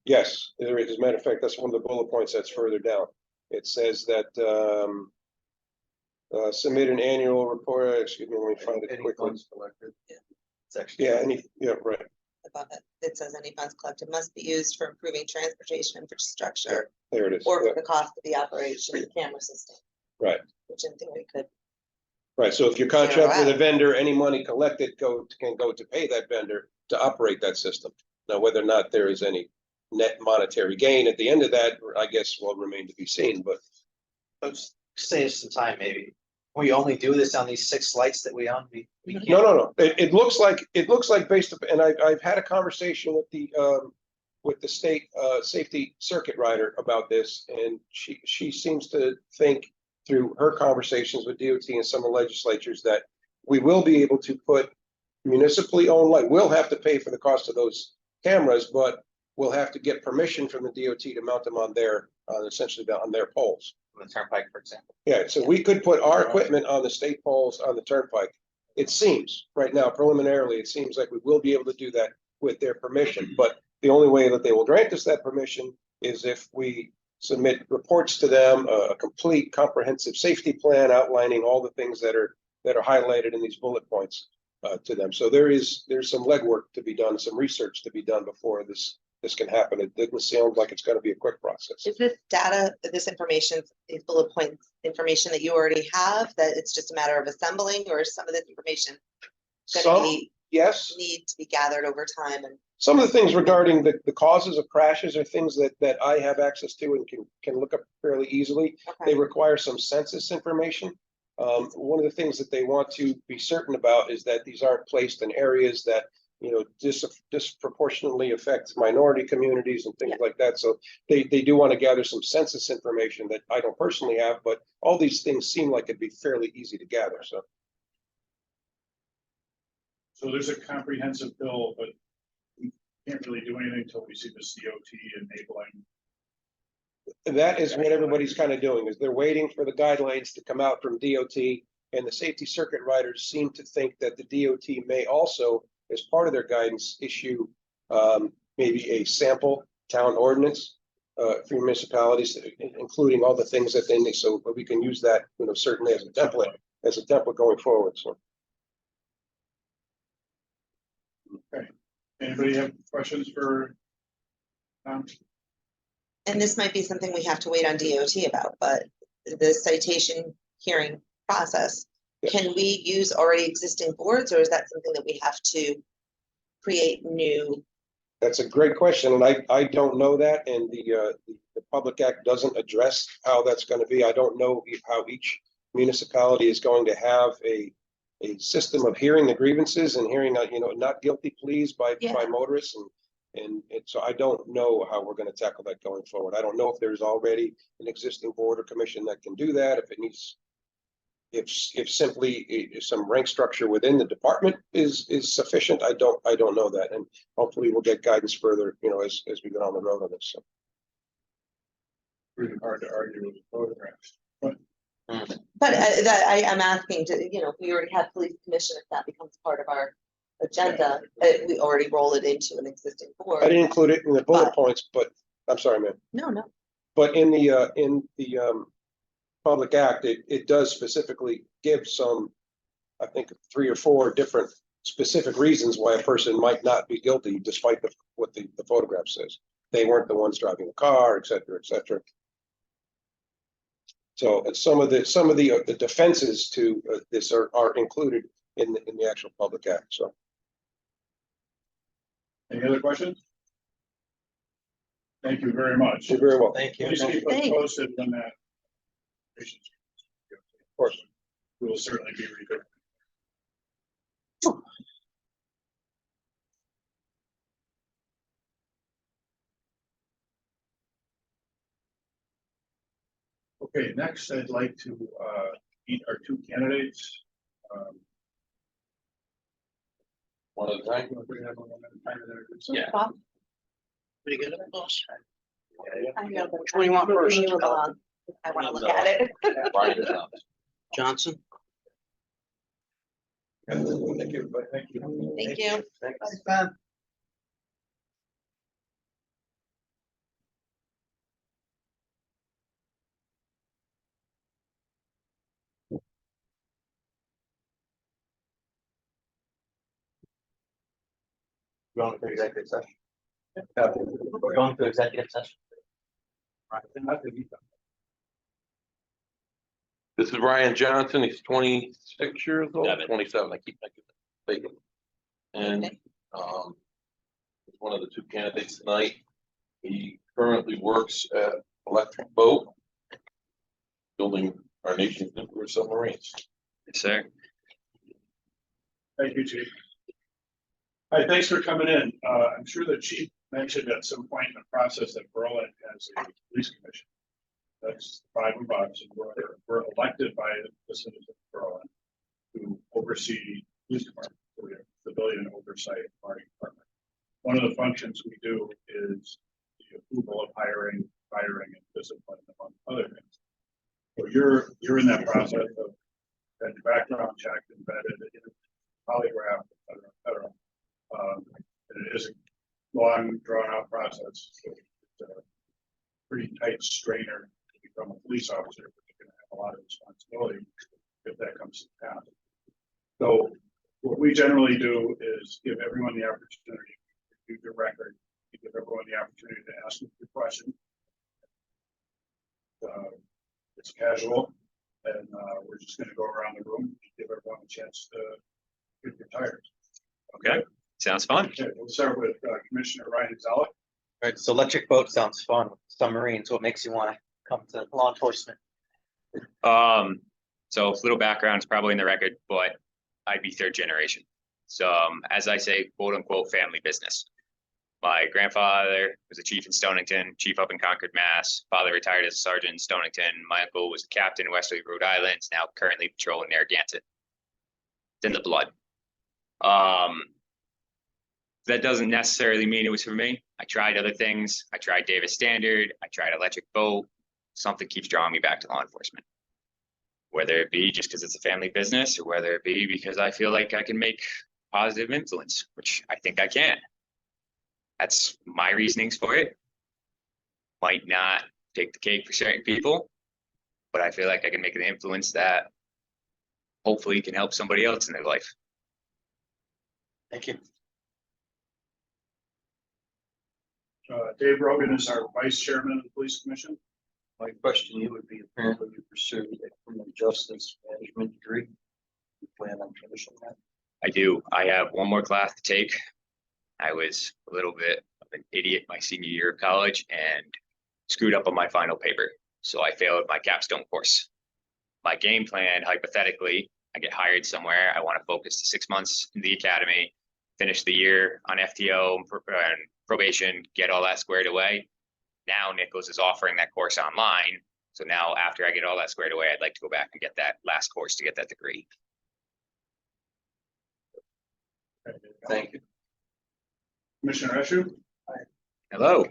Yes, there is. As a matter of fact, that's one of the bullet points that's further down. It says that submit an annual report, excuse me, let me find it Any quickly. funds collected. Yeah. It's actually. Yeah, right. Above it, it says any funds collected must be used for improving transportation infrastructure There it is. or Yeah, for the cost of the operation of the camera system. Right. Which in theory could, Right, so if you contract with a out. vendor, any money collected can go to pay that vendor to operate that system. Now, whether or not there is any net monetary gain at the end of that, I guess will remain to be seen, but Let's save some time, maybe. We only do this on these 6 lights that we own. We can't. no. It looks like based up, and I've had a conversation with the state safety circuit rider about this, and she seems to think through her conversations with DOT and some of the legislatures that we will be able to put municipally owned light. We'll have to pay for the cost of those cameras, but we'll have to get permission from the DOT to mount them on their essentially on their poles. On the turnpike, for example. Yeah, so we could put our equipment on the state poles on the turnpike. It seems right now preliminarily, it seems like we will be able to do that with their permission, but the only way that they will grant us that permission is if we submit reports to them, a complete comprehensive safety plan outlining all the things that are highlighted in these bullet points to them. So there's some legwork to be done, some research to be done before this can happen. It doesn't sound like it's going to be a quick process. Is this data, this information, these bullet points, information that you already have, that it's just a matter of assembling, or is some of this information gonna Some, be, yes. need to be gathered over time? And Some of the things regarding the causes of crashes are things that I have access to and can look up fairly easily. They okay, require some census information. One of the things that they want to be certain about is that these aren't placed in areas that, disproportionately affect minority communities and things Yeah. like that. So they do want to gather some census information that I don't personally have, but all these things seem like it'd be fairly easy to gather. So there's a comprehensive bill, but we can't really do anything until we see this DOT enabling. that is what everybody's kind of doing, is they're waiting for the guidelines to come out from DOT, and the safety circuit riders seem to think that the DOT may also, as part of their guidance, issue maybe a sample town ordinance for municipalities, including all the things that they need, so we can use that, certainly as a template going forward. So Anybody have questions for Tom? and this might be something we have to wait on DOT about, but the citation hearing process, Yeah. can we use already existing boards, or is that something that we have to create new? that's a great question, and I don't know that, and the Public Act doesn't address how that's going to be. I don't know how each municipality is going to have a system of hearing the grievances and hearing, not guilty pleas by Yeah. motorists, and so I don't know how we're going to tackle that going forward. I don't know if there's already an existing board or commission that can do that, if it needs, if simply some rank structure within the department is sufficient. I don't know that, and hopefully we'll get guidance further, as we go down the road on this. So. pretty hard to argue with photographs. But But I'm asking to, you know, we already have police commission, if that becomes part of our agenda, we already roll it into an existing I board. didn't include it in the bullet But- points, but, I'm sorry, man. No. But in the public act, it does specifically give some, I think, 3 or 4 different specific reasons why a person might not be guilty despite what the photograph says. They weren't the ones driving the car, et cetera, et cetera. So some of the defenses to this are included in the actual public act, so. any other questions? Thank you very much. You're very well. Thank you. Please keep us Thanks. posted when that. Of course. We will certainly be reviewing. Okay, next I'd like to meet our 2 candidates. One at a time. You wanna bring everyone in and kind of introduce Yeah. Bob? Pretty good at it, boss. I know, but Which one you want I'm moving first? you along. I wanna look at it. Brian Johnson. Johnson? Thank you, but thank you. Thank you. Thanks. Going to executive session. We're going to executive session. This is Brian Johnson. He's 26 years old, 27. I keep thinking. And, Okay. he's one of the 2 candidates tonight. He currently works at Electric Boat, building our nation's nuclear submarines. Yes, sir. Thank you, Chief. Hi, thanks for coming in. I'm sure the chief mentioned at some point in the process that Berlin has a police commission. That's 5 of us, and we're elected by the citizens of Berlin to oversee police department, so we have civilian oversight of our department. One of the functions we do is the approval of hiring, firing, and discipline, among other things. So you're in that process of that background check, embedded in polygraph, et cetera. And it is a long, drawn-out process. So it's a pretty tight strainer to become a police officer, but you're going to have a lot of responsibility if that comes to pass. So what we generally do is give everyone the opportunity to review your record, give everyone the opportunity to ask them the question. It's casual, and we're just going to go around the room, give everyone a chance to get your tires. Okay, sounds fun. Okay, we'll start with Commissioner Ryan Zeller. Right, so electric boat sounds fun. Submarines, what makes you want to come to law enforcement? So a little background is probably in the record, but I'd be 3rd generation. So as I say, quote unquote, family business. My grandfather was a chief in Stonington, chief up in Concord, Mass. Father retired as a sergeant in Stonington. My uncle was a captain in Westerly, Rhode Island, now currently patrolling Narragansett. It's in the blood. That doesn't necessarily mean it was for me. I tried other things. I tried Davis Standard. I tried electric boat. Something keeps drawing me back to law enforcement. Whether it be just because it's a family business or whether it be because I feel like I can make positive influence, which I think I can. That's my reasonings for it. Might not take the cake for certain people, but I feel like I can make an influence that hopefully can help somebody else in their life. Thank you. Dave Rogan is our vice chairman of the police commission. My question to you would be, apparently you pursued a criminal justice management degree. You plan on finishing that? I do. I have one more class to take. I was a little bit of an idiot my senior year of college and screwed up on my final paper. So I failed my capstone course. My game plan, hypothetically, I get hired somewhere. I want to focus to 6 months in the academy, finish the year on FTO and probation, get all that squared away. Now Nichols is offering that course online. So now after I get all that squared away, I'd like to go back and get that last course to get that degree. Thank you. Commissioner Eshu. Hello.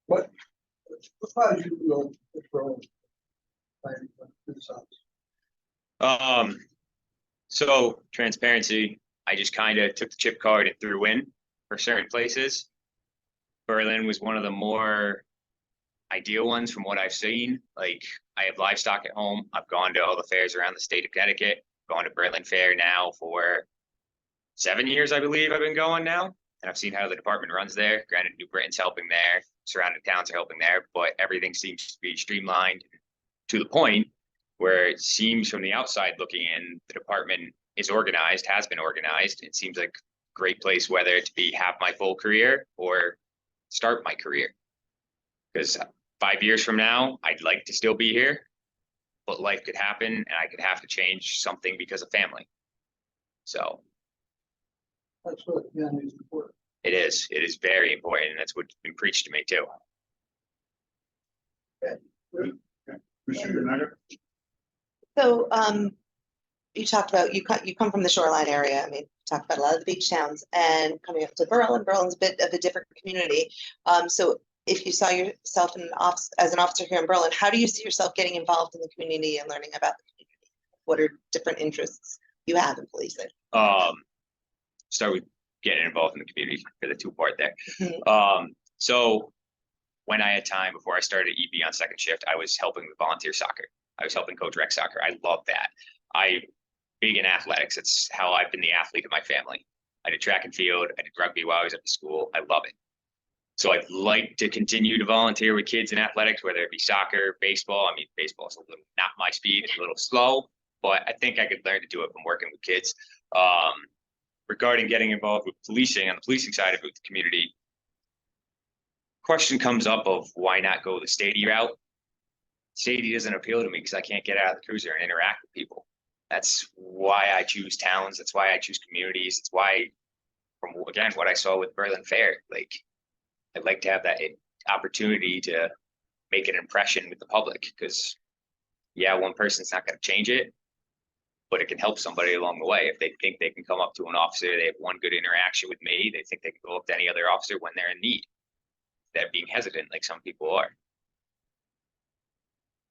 What How did you know the road? So transparency, I just kind of took the chip card and threw in for certain places. Berlin was one of the more ideal ones from what I've seen. Like, I have livestock at home. I've gone to all the fairs around the state of Connecticut, gone to Berlin Fair now for 7 years, I believe I've been going now. And I've seen how the department runs there. Granted, New Britain's helping there, surrounding towns are helping there, but everything seems to be streamlined to the point where it seems from the outside looking in, the department is organized, has been organized. It seems like a great place, whether it be have my full career or start my career. Because 5 years from now, I'd like to still be here, but life could happen and I could have to change something because of family. So That's what family is important. it is very important, and that's what's been preached to me too. Commissioner United? So, you talked about, you come from the shoreline area. I mean, you talked about a lot of the beach towns and coming up to Berlin. Berlin's a bit of a different community. So if you saw yourself in an office, as an officer here in Berlin, how do you see yourself getting involved in the community and learning about the community? What are different interests you have in policing? Start with getting involved in the community for the two-part there. Mhm. So when I had time before I started EB on second shift, I was helping with volunteer soccer. I was helping coach rec soccer. I love that. Big in athletics. It's how I've been the athlete of my family. I did track and field. I did rugby while I was at the school. I love it. So I'd like to continue to volunteer with kids in athletics, whether it be soccer, baseball. I mean, baseball is a little not my speed, it's a little slow, but I think I could learn to do it from working with kids. Regarding getting involved with policing, on the policing side of it, with the community, question comes up of why not go the statey route? Statey doesn't appeal to me because I can't get out of the cruiser and interact with people. That's why I choose towns. That's why I choose communities. It's why, from again, what I saw with Berlin Fair, like, I'd like to have that opportunity to make an impression with the public, because yeah, one person's not going to change it, but it can help somebody along the way. If they think they can come up to an officer, they have one good interaction with me, they think they can go up to any other officer when they're in need. That being hesitant, like some people are.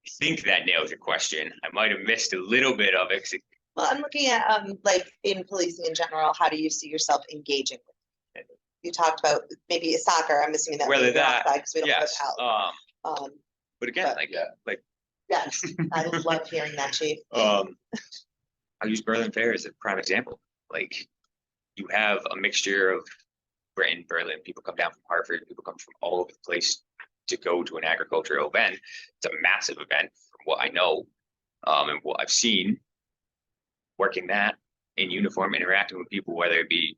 I think that nails your question. I might have missed a little bit of it. Well, I'm looking at, like in policing in general, how do you see yourself engaging with it? You talked about maybe soccer. I'm assuming that. Whether that, because we don't have yes. help. But again, like Yes, I love hearing that, Chief. I'll use Berlin Fair as a prime example. Like, you have a mixture of Britain, Berlin, people come down from Hartford, people come from all over the place to go to an agricultural event. It's a massive event from what I know, and what I've seen working that in uniform, interacting with people, whether it be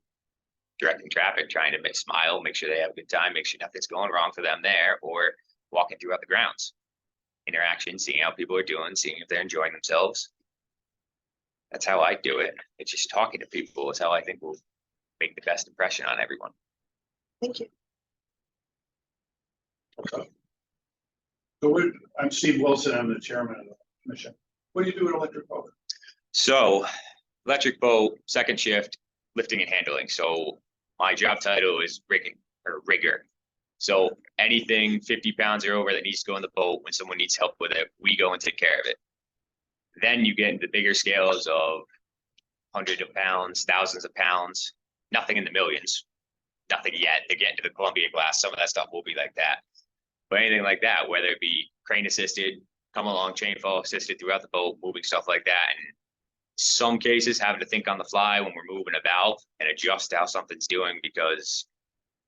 directing traffic, trying to smile, make sure they have a good time, make sure nothing's going wrong for them there, or walking throughout the grounds. Interaction, seeing how people are doing, seeing if they're enjoying themselves. That's how I do it. It's just talking to people is how I think will make the best impression on everyone. Thank you. Okay. So I'm Steve Wilson, I'm the chairman of the commission. What do you do with electric boat? So, electric boat, second shift, lifting and handling. So my job title is rigger. So anything 50 pounds or over that needs to go in the boat, when someone needs help with it, we go and take care of it. Then you get into bigger scales of hundreds of pounds, thousands of pounds, nothing in the millions, nothing yet. They get into the Columbia class. Some of that stuff will be like that. But anything like that, whether it be crane assisted, come along, chain fall assisted throughout the boat, moving stuff like that. And some cases having to think on the fly when we're moving a valve and adjust how something's doing, because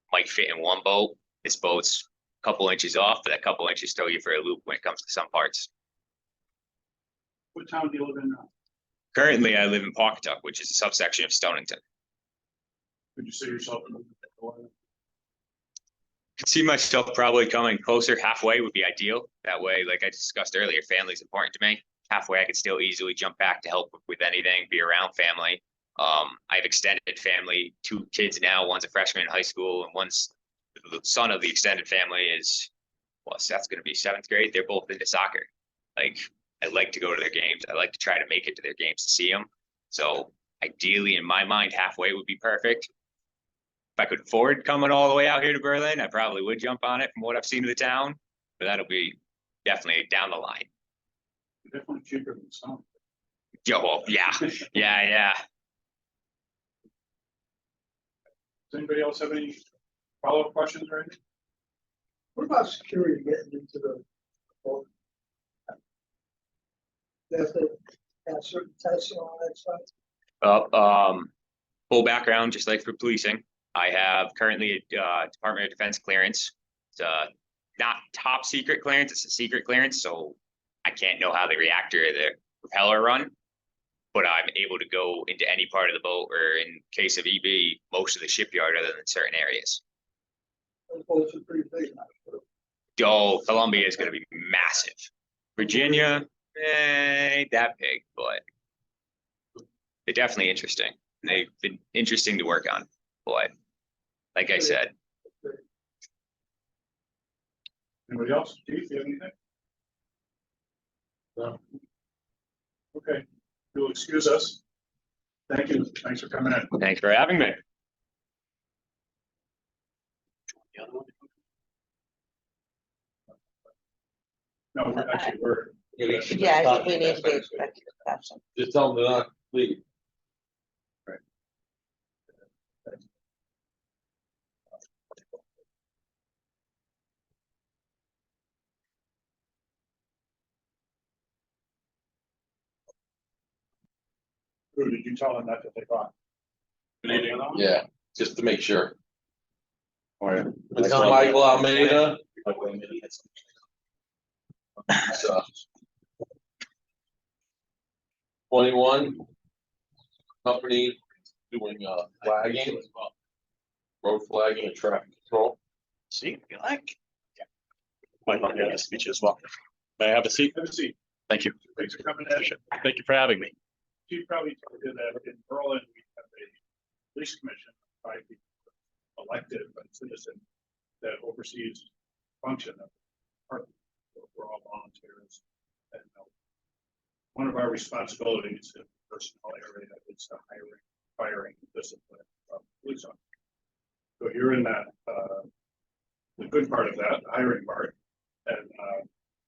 it might fit in one boat. This boat's a couple inches off, but that couple inches throw you for a loop when it comes to some parts. What town do you live in now? Currently, I live in Pawcatuck, which is a subsection of Stonington. Would you see yourself in the Could see myself probably coming closer. Halfway would be ideal. That way, like I discussed earlier, family's important to me. Halfway, I could still easily jump back to help with anything, be around family. I have extended family, 2 kids now. One's a freshman in high school, and one's the son of the extended family is, well, Seth's going to be 7th grade. They're both into soccer. Like, I like to go to their games. I like to try to make it to their games to see them. So ideally, in my mind, halfway would be perfect. If I could afford coming all the way out here to Berlin, I probably would jump on it from what I've seen of the town. but that'll be definitely down the line. Definitely cheaper than some. Yo, well, yeah, yeah. Does anybody else have any follow-up questions or anything? What about security getting into the vote? They have to have certain tests and all that stuff. Full background, just like for policing. I have currently a Department of Defense clearance. It's not top secret clearance, it's a secret clearance, so I can't know how the reactor or the propeller run. But I'm able to go into any part of the boat, or in case of EB, most of the shipyard other than certain areas. Those boats are pretty big. Oh, Columbia is gonna be massive. Virginia, ain't that big, but they're definitely interesting. They've been interesting to work on, but like I said, Anybody else? Chief, you have anything? No. Okay, you'll excuse us. Thank you. Thanks for coming in. thanks for having me. No, we're. Yeah, I think we need to be executive session. Just tell them to not leave. Who did you tell them not to take off? Yeah, just to make sure. Or- Mr. Michael Almeida. So, 21. Company doing flagging. Road flagging and traffic control. See, if you like. Might not get a speech as well. May I have a seat? Have a seat. Thank you. Thanks for coming in. Thank you for having me. Chief probably told you that in Berlin, we have a police commission, 5 people elected by citizens that oversees function of the department. So we're all volunteers. And one of our responsibilities in the personnel area is the hiring, firing, discipline of police officers. So you're in that, the good part of that, the hiring part. And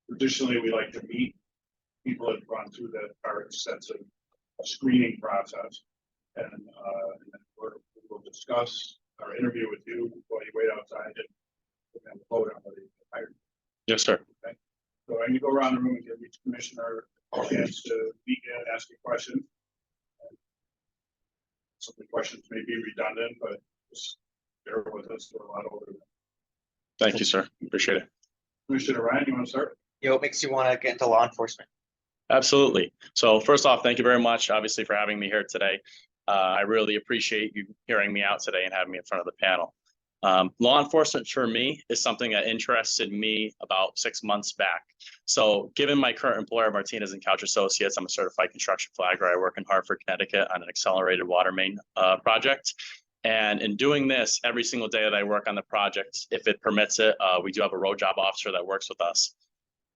traditionally, we like to meet people that have gone through our extensive screening process. And then we will discuss our interview with you while you wait outside and then vote on whether you get hired. Yes, sir. Okay. So I can go around the room and give each commissioner a chance to begin and ask a question. Some of the questions may be redundant, but just bear with us, we're a lot older. Thank you, sir. Appreciate it. Commissioner Ryan, you want to start? What makes you want to get into law enforcement? Absolutely. So first off, thank you very much, obviously, for having me here today. I really appreciate you hearing me out today and having me in front of the panel. Law enforcement for me is something that interested me about 6 months back. So given my current employer, Martinez and Couch Associates, I'm a certified construction flagger. I work in Hartford, Connecticut on an accelerated water main project. And in doing this, every single day that I work on the project, if it permits it, we do have a road job officer that works with us.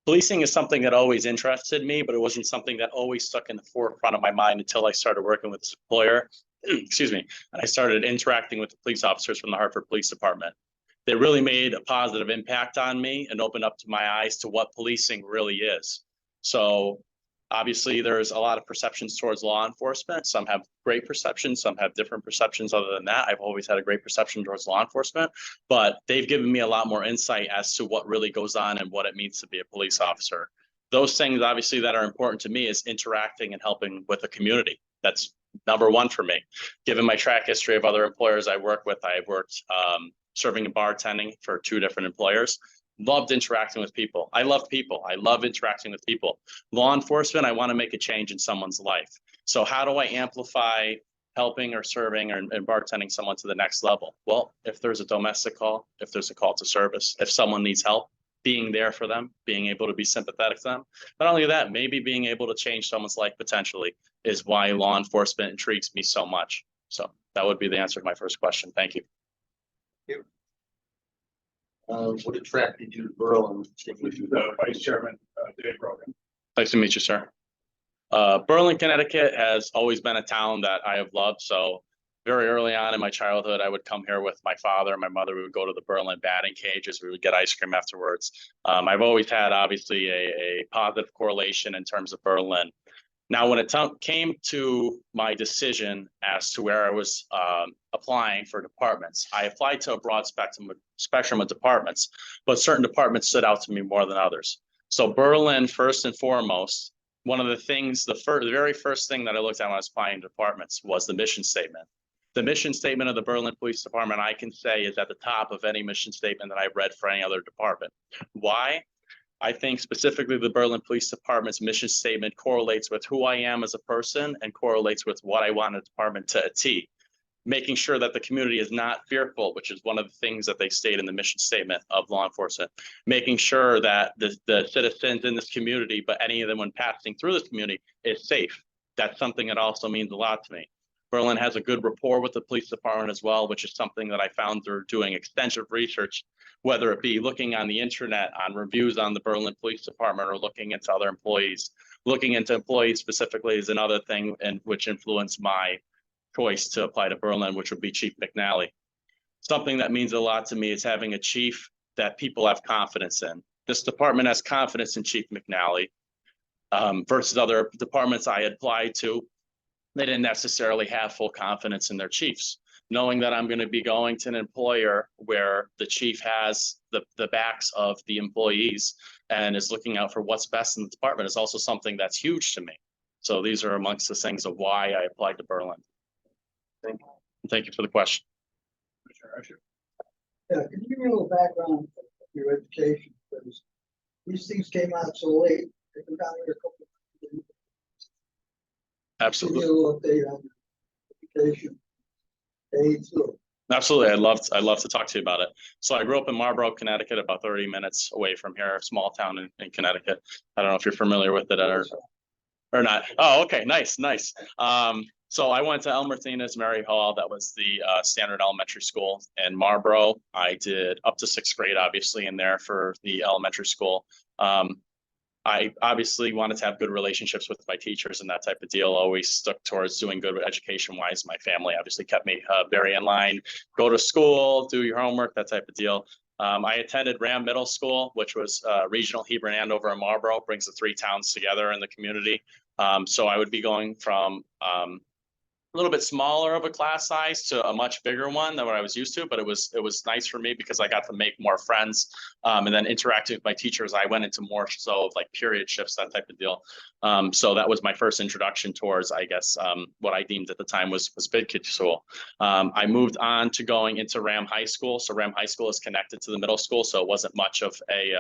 Policing is something that always interested me, but it wasn't something that always stuck in the forefront of my mind until I started working with this employer. Excuse me. And I started interacting with the police officers from the Hartford Police Department. They really made a positive impact on me and opened up to my eyes to what policing really is. So obviously there's a lot of perceptions towards law enforcement. Some have great perceptions, some have different perceptions. Other than that, I've always had a great perception towards law enforcement, but they've given me a lot more insight as to what really goes on and what it means to be a police officer. Those things obviously that are important to me is interacting and helping with the community. That's number one for me. Given my track history of other employers I work with, I've worked serving and bartending for 2 different employers. Loved interacting with people. I love people. I love interacting with people. Law enforcement, I want to make a change in someone's life. So how do I amplify helping or serving and bartending someone to the next level? Well, if there's a domestic call, if there's a call to service, if someone needs help, being there for them, being able to be sympathetic to them. Not only that, maybe being able to change someone's life potentially is why law enforcement intrigues me so much. So that would be the answer to my first question. Thank you. What attracted you to Berlin? The Vice Chairman, Dave Rogan. Nice to meet you, sir. Berlin, Connecticut has always been a town that I have loved. So very early on in my childhood, I would come here with my father and my mother. We would go to the Berlin batting cages. We would get ice cream afterwards. I've always had obviously a positive correlation in terms of Berlin. Now, when it came to my decision as to where I was applying for departments, I applied to a broad spectrum of departments, but certain departments stood out to me more than others. So Berlin, first and foremost, one of the things, the very first thing that I looked at when I was applying to departments was the mission statement. The mission statement of the Berlin Police Department, I can say, is at the top of any mission statement that I've read for any other department. Why? I think specifically the Berlin Police Department's mission statement correlates with who I am as a person and correlates with what I want a department to a T. Making sure that the community is not fearful, which is one of the things that they state in the mission statement of law enforcement. Making sure that the citizens in this community, but any of them when passing through this community, is safe. That's something that also means a lot to me. Berlin has a good rapport with the police department as well, which is something that I found through doing extensive research, whether it be looking on the internet on reviews on the Berlin Police Department or looking into other employees. Looking into employees specifically is another thing and which influenced my choice to apply to Berlin, which would be Chief McNally. Something that means a lot to me is having a chief that people have confidence in. This department has confidence in Chief McNally versus other departments I applied to. They didn't necessarily have full confidence in their chiefs. Knowing that I'm going to be going to an employer where the chief has the backs of the employees and is looking out for what's best in the department is also something that's huge to me. So these are amongst the things of why I applied to Berlin. Thank you for the question. Yeah, can you give me a little background of your education? Because these things came out so late. They've been down here a couple of years. Absolutely. Give me a little update on your education. Absolutely. I'd love to talk to you about it. So I grew up in Marlborough, Connecticut, about 30 minutes away from here, a small town in Connecticut. I don't know if you're familiar with it or not. Oh, okay. Nice. So I went to El Martinez Mary Hall. That was the standard elementary school in Marlborough. I did up to 6th grade, obviously, in there for the elementary school. I obviously wanted to have good relationships with my teachers and that type of deal. Always stuck towards doing good education wise. My family obviously kept me very in line. Go to school, do your homework, that type of deal. I attended Ram Middle School, which was regional Hebron Andover and Marlborough, brings the 3 towns together in the community. So I would be going from a little bit smaller of a class size to a much bigger one than what I was used to, but it was nice for me because I got to make more friends and then interacting with my teachers. I went into more so of like period shifts, that type of deal. So that was my first introduction towards, I guess, what I deemed at the time was big kid school. I moved on to going into Ram High School. So Ram High School is connected to the middle school, so it wasn't much of a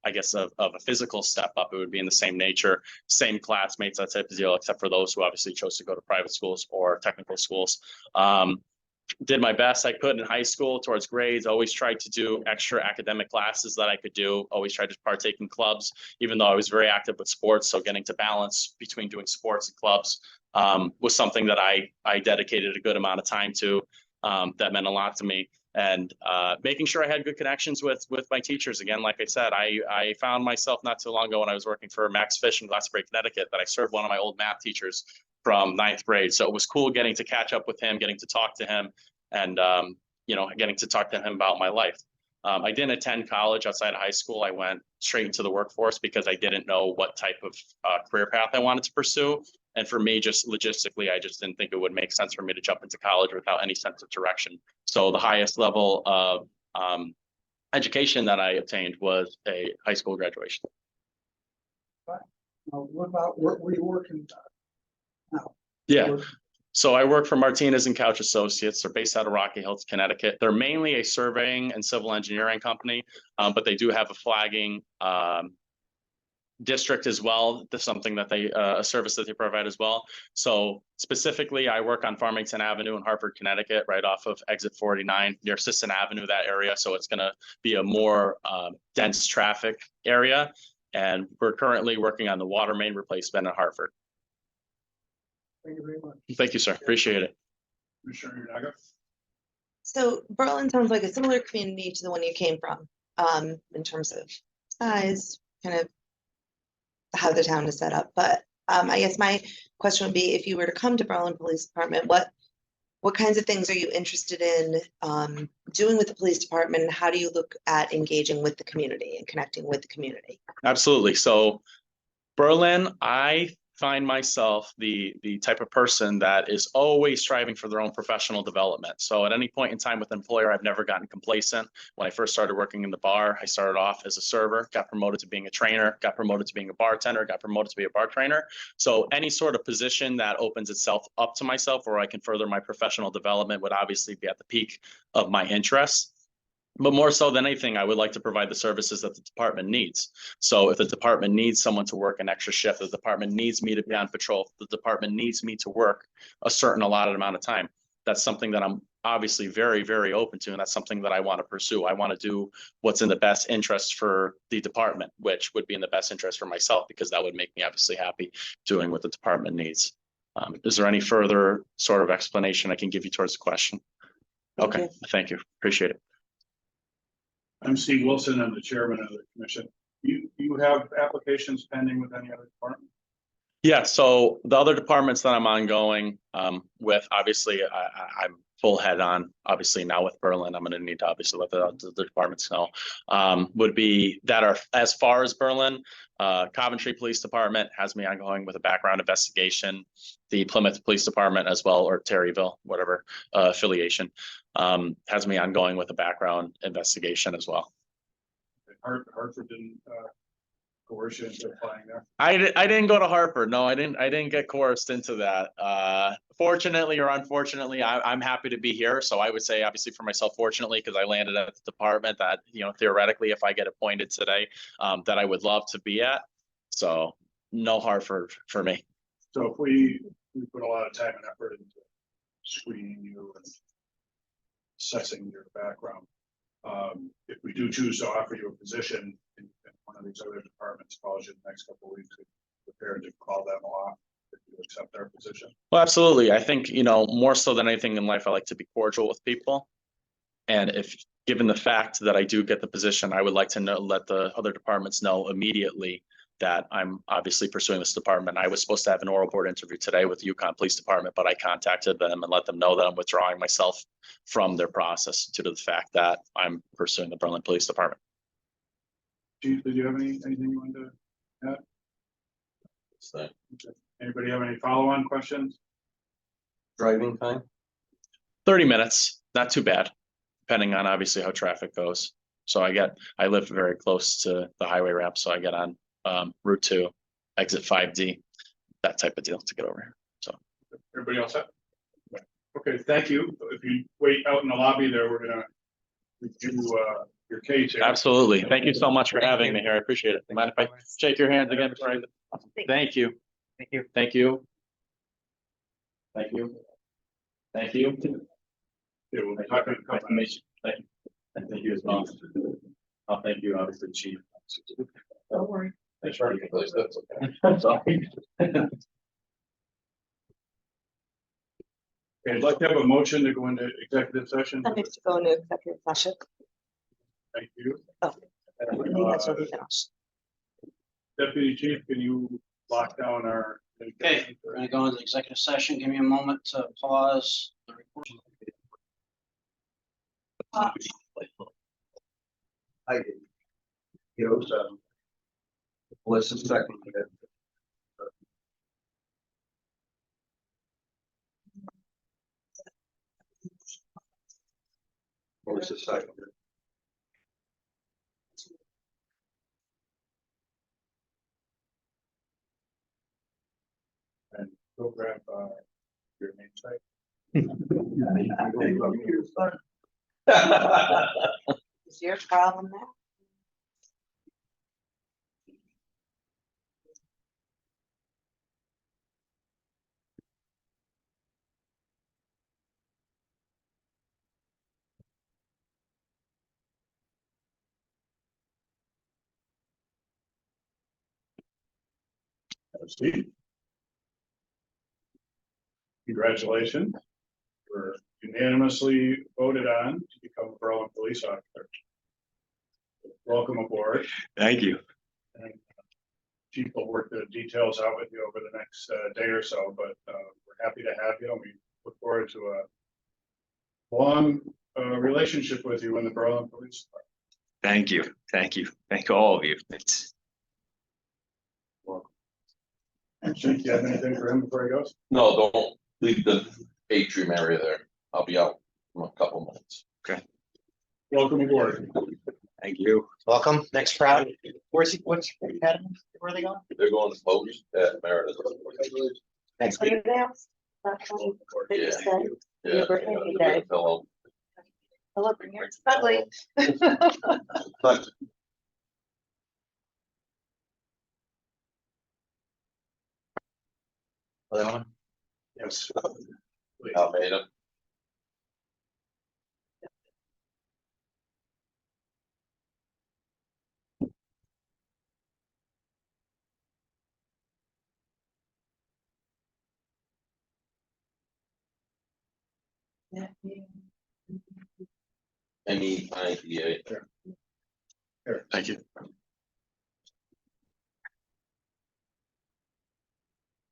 I guess of a physical step up. It would be in the same nature, same classmates, that type of deal, except for those who obviously chose to go to private schools or technical schools. Did my best I could in high school towards grades, always tried to do extra academic classes that I could do, always tried to partake in clubs, even though I was very active with sports. So getting to balance between doing sports and clubs was something that I dedicated a good amount of time to. That meant a lot to me. And making sure I had good connections with my teachers. Again, like I said, I found myself not too long ago when I was working for Max Fish in Glastonbury, Connecticut, that I served one of my old math teachers from 9th grade. So it was cool getting to catch up with him, getting to talk to him, and getting to talk to him about my life. I didn't attend college outside of high school. I went straight into the workforce because I didn't know what type of career path I wanted to pursue. And for me, just logistically, I just didn't think it would make sense for me to jump into college without any sense of direction. So the highest level of education that I obtained was a high school graduation. What about where were you working now? Yeah. So I work for Martinez and Couch Associates. They're based out of Rocky Hills, Connecticut. They're mainly a surveying and civil engineering company, but they do have a flagging district as well. That's something that they a service that they provide as well. So specifically, I work on Farmington Avenue in Hartford, Connecticut, right off of exit 49 near Sisson Avenue, that area. So it's going to be a more dense traffic area. And we're currently working on the water main replacement in Hartford. Thank you very much. Thank you, sir. Appreciate it. Commissioner Naga? So Berlin sounds like a similar community to the one you came from, in terms of size, kind of how the town is set up. But I guess my question would be, if you were to come to Berlin Police Department, what what kinds of things are you interested in doing with the police department? And how do you look at engaging with the community and connecting with the community? Absolutely. So Berlin, I find myself the type of person that is always striving for their own professional development. So at any point in time with an employer, I've never gotten complacent. When I first started working in the bar, I started off as a server, got promoted to being a trainer, got promoted to being a bartender, got promoted to be a bar trainer. So any sort of position that opens itself up to myself where I can further my professional development would obviously be at the peak of my interests. But more so than anything, I would like to provide the services that the department needs. So if the department needs someone to work an extra shift, the department needs me to be on patrol, the department needs me to work a certain allotted amount of time. That's something that I'm obviously very, very open to. And that's something that I want to pursue. I want to do what's in the best interest for the department, which would be in the best interest for myself, because that would make me obviously happy doing what the department needs. Is there any further sort of explanation I can give you towards the question? Thank Okay, you. thank you. Appreciate it. I'm Steve Wilson. I'm the chairman of the commission. You have applications pending with any other department? Yeah, so the other departments that I'm ongoing with, obviously, I'm full head on, obviously now with Berlin, I'm gonna need to obviously let the departments know. Would be that are as far as Berlin, Coventry Police Department has me ongoing with a background investigation. The Plymouth Police Department as well, or Terryville, whatever affiliation, has me ongoing with a background investigation as well. Hartford didn't coerce you into applying there? I didn't go to Hartford. No, I didn't get coerced into that. Fortunately or unfortunately, I'm happy to be here. So I would say obviously for myself, fortunately, because I landed at the department that, you know, theoretically, if I get appointed today, that I would love to be at. So no Hartford for me. So if we put a lot of time and effort into screening you and assessing your background, if we do choose to offer you a position in one of these other departments, calls you in the next couple of weeks, prepared to call them off if you accept their position. Well, absolutely. I think, you know, more so than anything in life, I like to be cordial with people. And if given the fact that I do get the position, I would like to know, let the other departments know immediately that I'm obviously pursuing this department. I was supposed to have an oral board interview today with the Yukon Police Department, but I contacted them and let them know that I'm withdrawing myself from their process due to the fact that I'm pursuing the Berlin Police Department. Chief, did you have anything you wanted to add? So, Okay. Anybody have any follow-on questions? Driving time? 30 minutes, not too bad, depending on obviously how traffic goes. So I live very close to the highway ramp, so I get on Route 2, exit 5D, that type of deal to get over here. So Everybody else set? Okay, thank you. If you wait out in the lobby there, we're gonna review your case here. absolutely. Thank you so much for having me here. I appreciate it. Mind if I shake your hands again? Before I- Thank you. Thank you. Thank you. Thank you. Thank you. Yeah, we'll be talking in a couple minutes. Thank you. And thank you as well. Oh, thank you, obviously, Chief. Don't worry. Thanks for that's okay. Sorry. Okay, I'd like to have a motion to go into executive session. I need to go into executive session. Thank you. I think that's what we finished. Deputy Chief, can you lock down our? Okay, we're gonna go into executive session. Give me a moment to pause the recording. I did. You know, so. Melissa second. Melissa second. And go grab your name tag. Is your problem now? Steve. Congratulations. We're unanimously voted on to become a Berlin police officer. Welcome aboard. Thank you. And Chief will work the details out with you over the next day or so, but we're happy to have you. We look forward to long, relationship with you in the Berlin Police Department. Thank you, thank you, thank all of you. It's, Chief, you have anything for him before he goes? No, don't leave the atrium area there. I'll be out in a couple minutes. Welcome aboard. thank you. Welcome, next crowd. Where's he, what's, academy? Where are they going? They're going to post at Meredith. Next What week. are they else? That's what you Yeah. said. Yeah. Your birthday day. Hello. Hello, bring yours. Ugly. But Other one? Yes. Almeida. MEIDA. Thank you.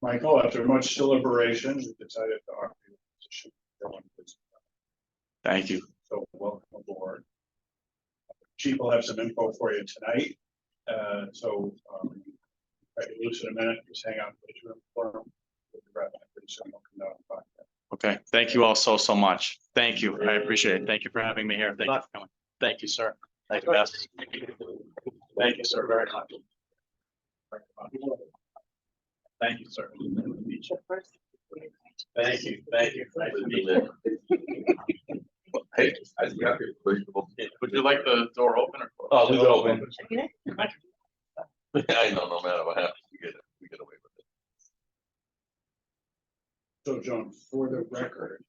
Michael, after much deliberation, we decided to offer you the position of Berlin Police Department. Thank you. So welcome aboard. Chief will have some info for you tonight. If you lose in a minute, just hang out. Put your form. We'll be right back pretty soon. We'll come down and talk. Okay, thank you all so much. Thank you. I appreciate it. Thank you for having me here. Thank you for coming. Thank you, sir. Thank you, Beth. Thank you, sir, very much. Thank you, sir. Thank you, thank you. Nice to meet you. Hey, I got your Would you like the door open or? Oh, leave it open. Thank you. I know, no matter what happens, we get away with it. So John, for the record.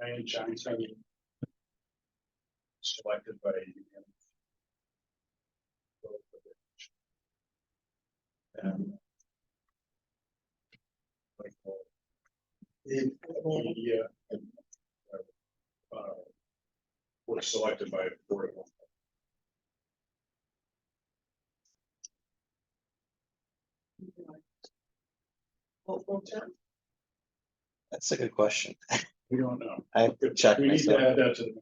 Ryan Johnson. Selected by. And. Was selected by board. That's a good question. We don't know. I have to check We need to myself. add that to the.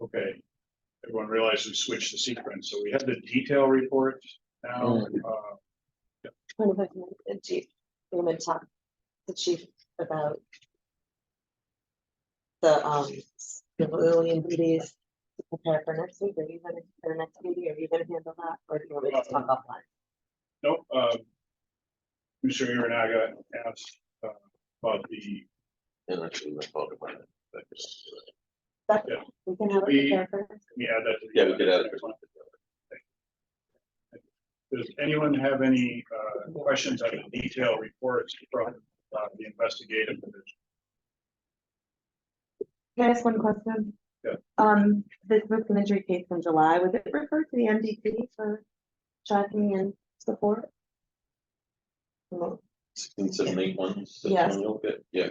Okay, everyone realized we switched the sequence, so we have the detail report now. Chief, we're gonna talk to the chief about the civilian duties to prepare for next week. Are you gonna, for the next meeting, are you gonna handle that, or do you want me to talk offline? Nope, Mr. Uranaga asked about the, And actually, we're talking about it. That, Yeah. we can have it We- prepared for. can we add that to the? Yeah, we could add it. next one? Does anyone have any questions on the detail reports from the investigative division? Can I ask one question? Yeah. This risk of injury case from July, was it referred to the MDP for tracking and support? No. 16781. Yes. Okay, yeah.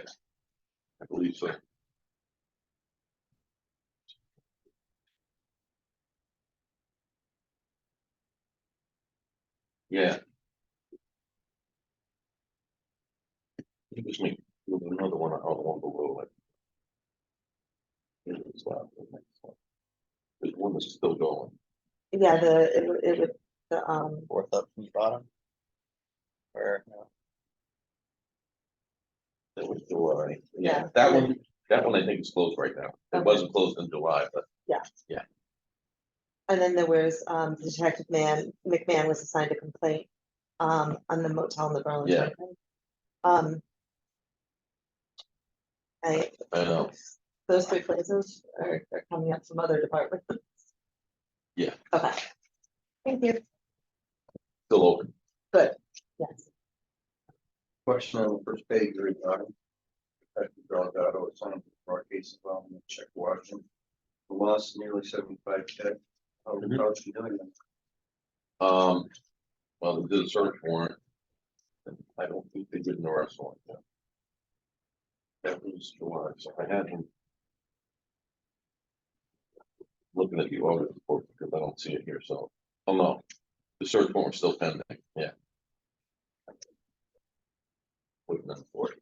I believe so. Yeah. It was me, there was another one on below it. It was the next one. There's one that's still going. Yeah, it would, the, Fourth up from the bottom. Or, no. That was July. Yeah. That one I think is closed right now. It Okay. wasn't closed in July, but. and then there was, Detective McMahon was assigned a complaint, on the motel in the Berlin. Yeah. Turnpike. I, I know. those three places are coming up from other departments. Yeah. Okay. Thank you. Still open. Good, yes. Question on the first page, very bottom. Delgado, it's on our case involving the check Washington. The loss nearly 75K. How how's she doing? Well, they did a search warrant. And I don't think they did an arrest warrant yet. That was July, so I had him. Looking at the audit report because I don't see it here, so, oh no. The search warrant was still pending, yeah. Waiting on the board.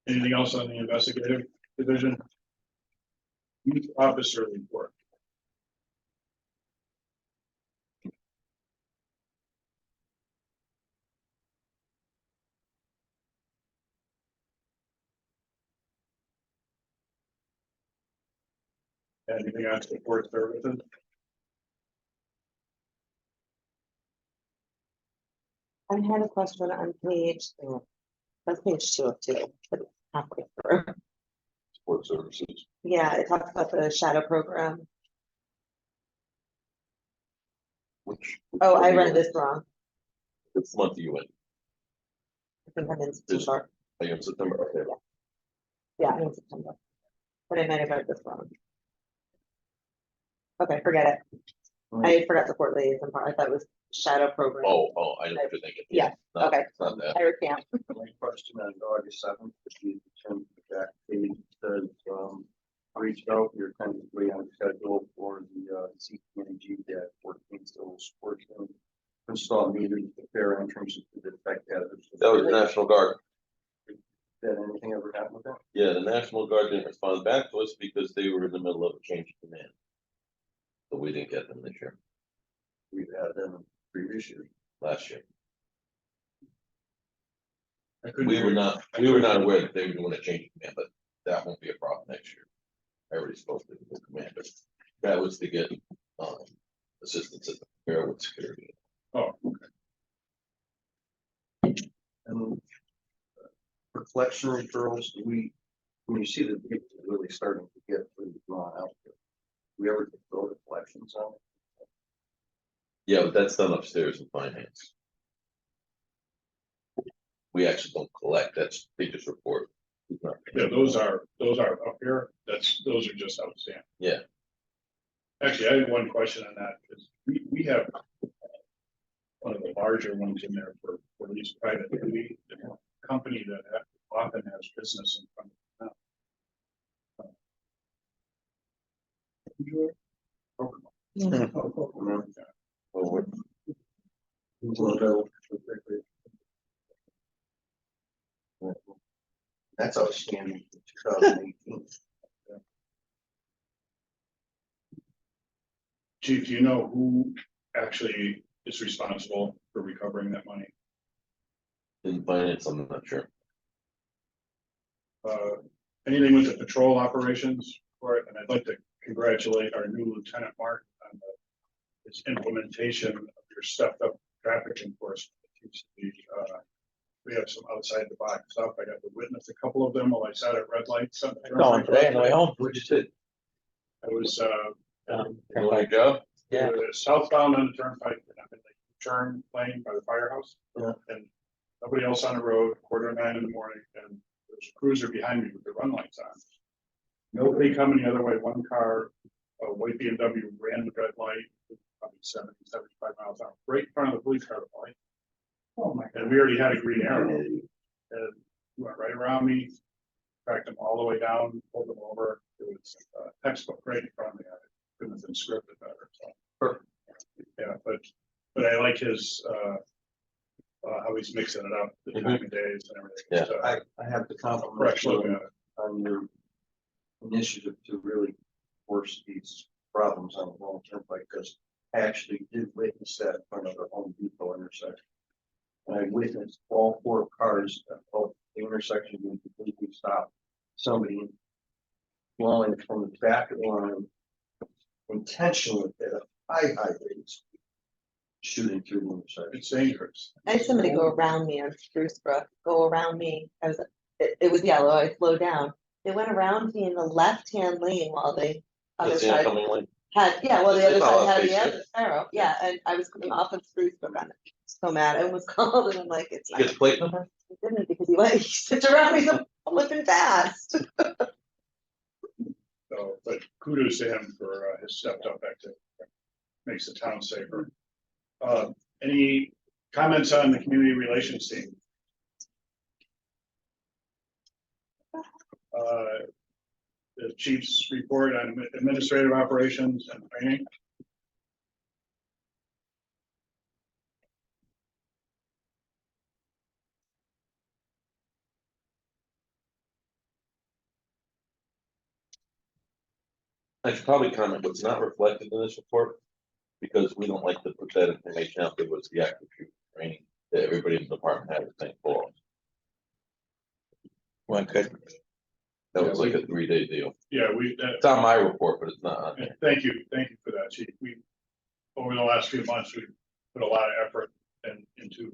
Anything else on the investigative division? Youth officer report. Anything on support services? I had a question on page, that's page 2 of 2, but it's halfway through. Support services. Yeah, it talks about the shadow program. Which. Oh, I read this wrong. Which month are you in? I think I'm in September. Are you in September? Okay. Yeah, I'm in September. But I might have read this wrong. Okay, forget it. I forgot the court liaison part. I thought it was shadow program. Oh, I know what you're thinking. Yeah, No, okay. it's not that. I recant. My question on August 7th, if you turn back page, says, reached out, you're tentatively on schedule for the CPNG that 14 still sports room. Install meters to fair entrance to the effect hazards. That was the National Guard. Did anything ever happen with that? Yeah, the National Guard didn't respond back to us because they were in the middle of a change of command. So we didn't get them this year, We've had them in previous years. last year. I couldn't We hear were you. not aware that they were doing a change of command, but that won't be a problem next year. I already spoke to the commander. That was to get, assistance at the fair with security. Oh, And for collection referrals, when you see the people really starting to get pretty drawn out there, we ever go to collections on it? Yeah, but that's done upstairs in finance. We actually don't collect, that's, they just report. yeah, those are up here. Those are just outstanding. Yeah. Actually, I had one question on that, because we have one of the larger ones in there for these private duty, the company that often has business in front of That's outstanding for 2018. Chief, do you know who actually is responsible for recovering that money? In finance, I'm not sure. Anything with the patrol operations for it, and I'd like to congratulate our new Lieutenant Mark on his implementation of your stepped up traffic enforcement. It seems to be, we have some outside the box stuff. I got to witness a couple of them while I sat at red lights. Going today on the way home. What'd you say? I was, Doing a job? Yeah. southbound on the turnpike, and I'm in the turn lane by the firehouse. Yeah. And nobody else on the road, 8:45 in the morning, and there's a cruiser behind me with the run lights on. Nobody coming the other way, one car, a white BMW ran the red light, probably 70, 75 miles an hour, right in front of the police car light. Oh my God, we already had a green arrow, and went right around me, tracked them all the way down, pulled them over. It was textbook right in front of me. I couldn't have been scripted better, so. Yeah, but I like his, how he's mixing it up, the time of days and everything. Yeah. So, I have to compliment fresh look you at it. on your initiative to really force these problems on the long term, because I actually did witness that in front of the Home Depot intersection. And I witnessed all 4 cars at both the intersection being completely stopped. Somebody flying from the back of the line intentionally at a high rate of speed, shooting through the intersection. It's dangerous. I had somebody go around me on Spruce Brook, go around me. It was yellow. I slowed down. They went around me in the left-hand lane while the other That's the side incoming lane. had, yeah, well, the It's other all side had face the it. other arrow. Yeah, and I was coming off of Spruce Brook on it. So mad. I almost called and I'm like, it's not. Gets plate number? He didn't because he went, he sits around me so flipping fast. So, but kudos to him for his stepped up activity. Makes the town safer. Any comments on the community relations team? The chief's report on administrative operations and training. I should probably comment what's not reflected in this report, because we don't like to put that information out there, was the active shooter training that everybody in the department had to St. Paul. One could, That was like a 3-day deal. Yeah, It's on my report, but it's not on there. thank you for that, Chief. Over the last few months, we put a lot of effort into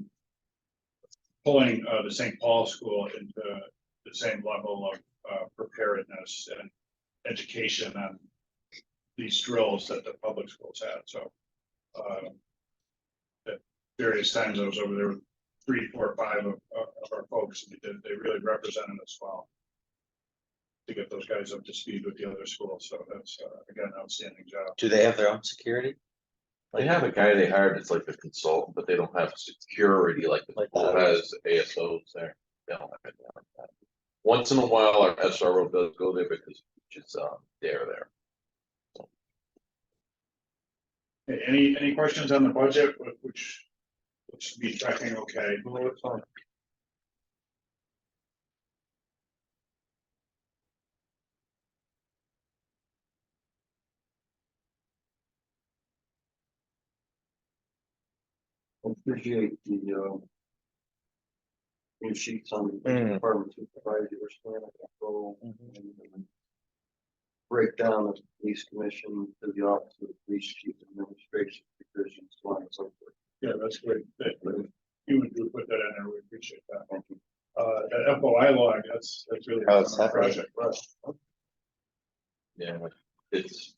pulling the St. Paul School into the same level of preparedness and education on these drills that the public schools had, so. At various times I was over there with 3, 4, 5 of our folks, and they really represented us well. To get those guys up to speed with the other schools, so that's, again, outstanding job. do they have their own security? They have a guy they hired that's like a consultant, but they don't have security like the Like school that. has ASOs there. They don't have it like that. Once in a while, our SRO does go there because it's there. Any questions on the budget, which should be tracking okay? Appreciate the, new sheets on the Mm. department supervisor, span of control. Mhm. And breakdown of the police commission to the office of the police chief administration division, so on and so forth. Yeah, that's great. You and Drew put that in there, we appreciate that. Thank you. That FOI log, that's really. Oh, it's a separate. project. Yeah, it's,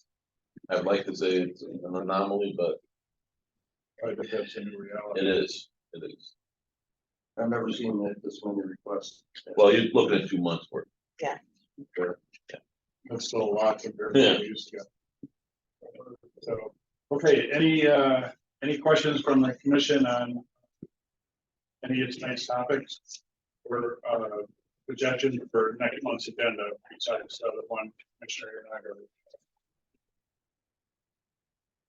I'd like to say it's an anomaly, but I think that's a new reality. it is. I've never seen that this many requests. Well, you're looking at 2 months worth. That's still a lot compared Yeah. to what we used to get. So, okay, any questions from the commission on any of tonight's topics? Or, projection for next month's agenda besides the other one, Commissioner Nagar?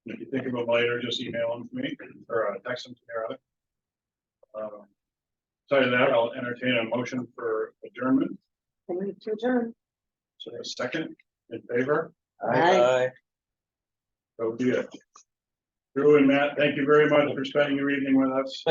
If you think of them later, just email them to me or text them to me rather. Aside of that, I'll entertain a motion for adjournment. To adjourn. So a second in favor, Aye. so be it. Drew and Matt, thank you very much for spending your evening with us.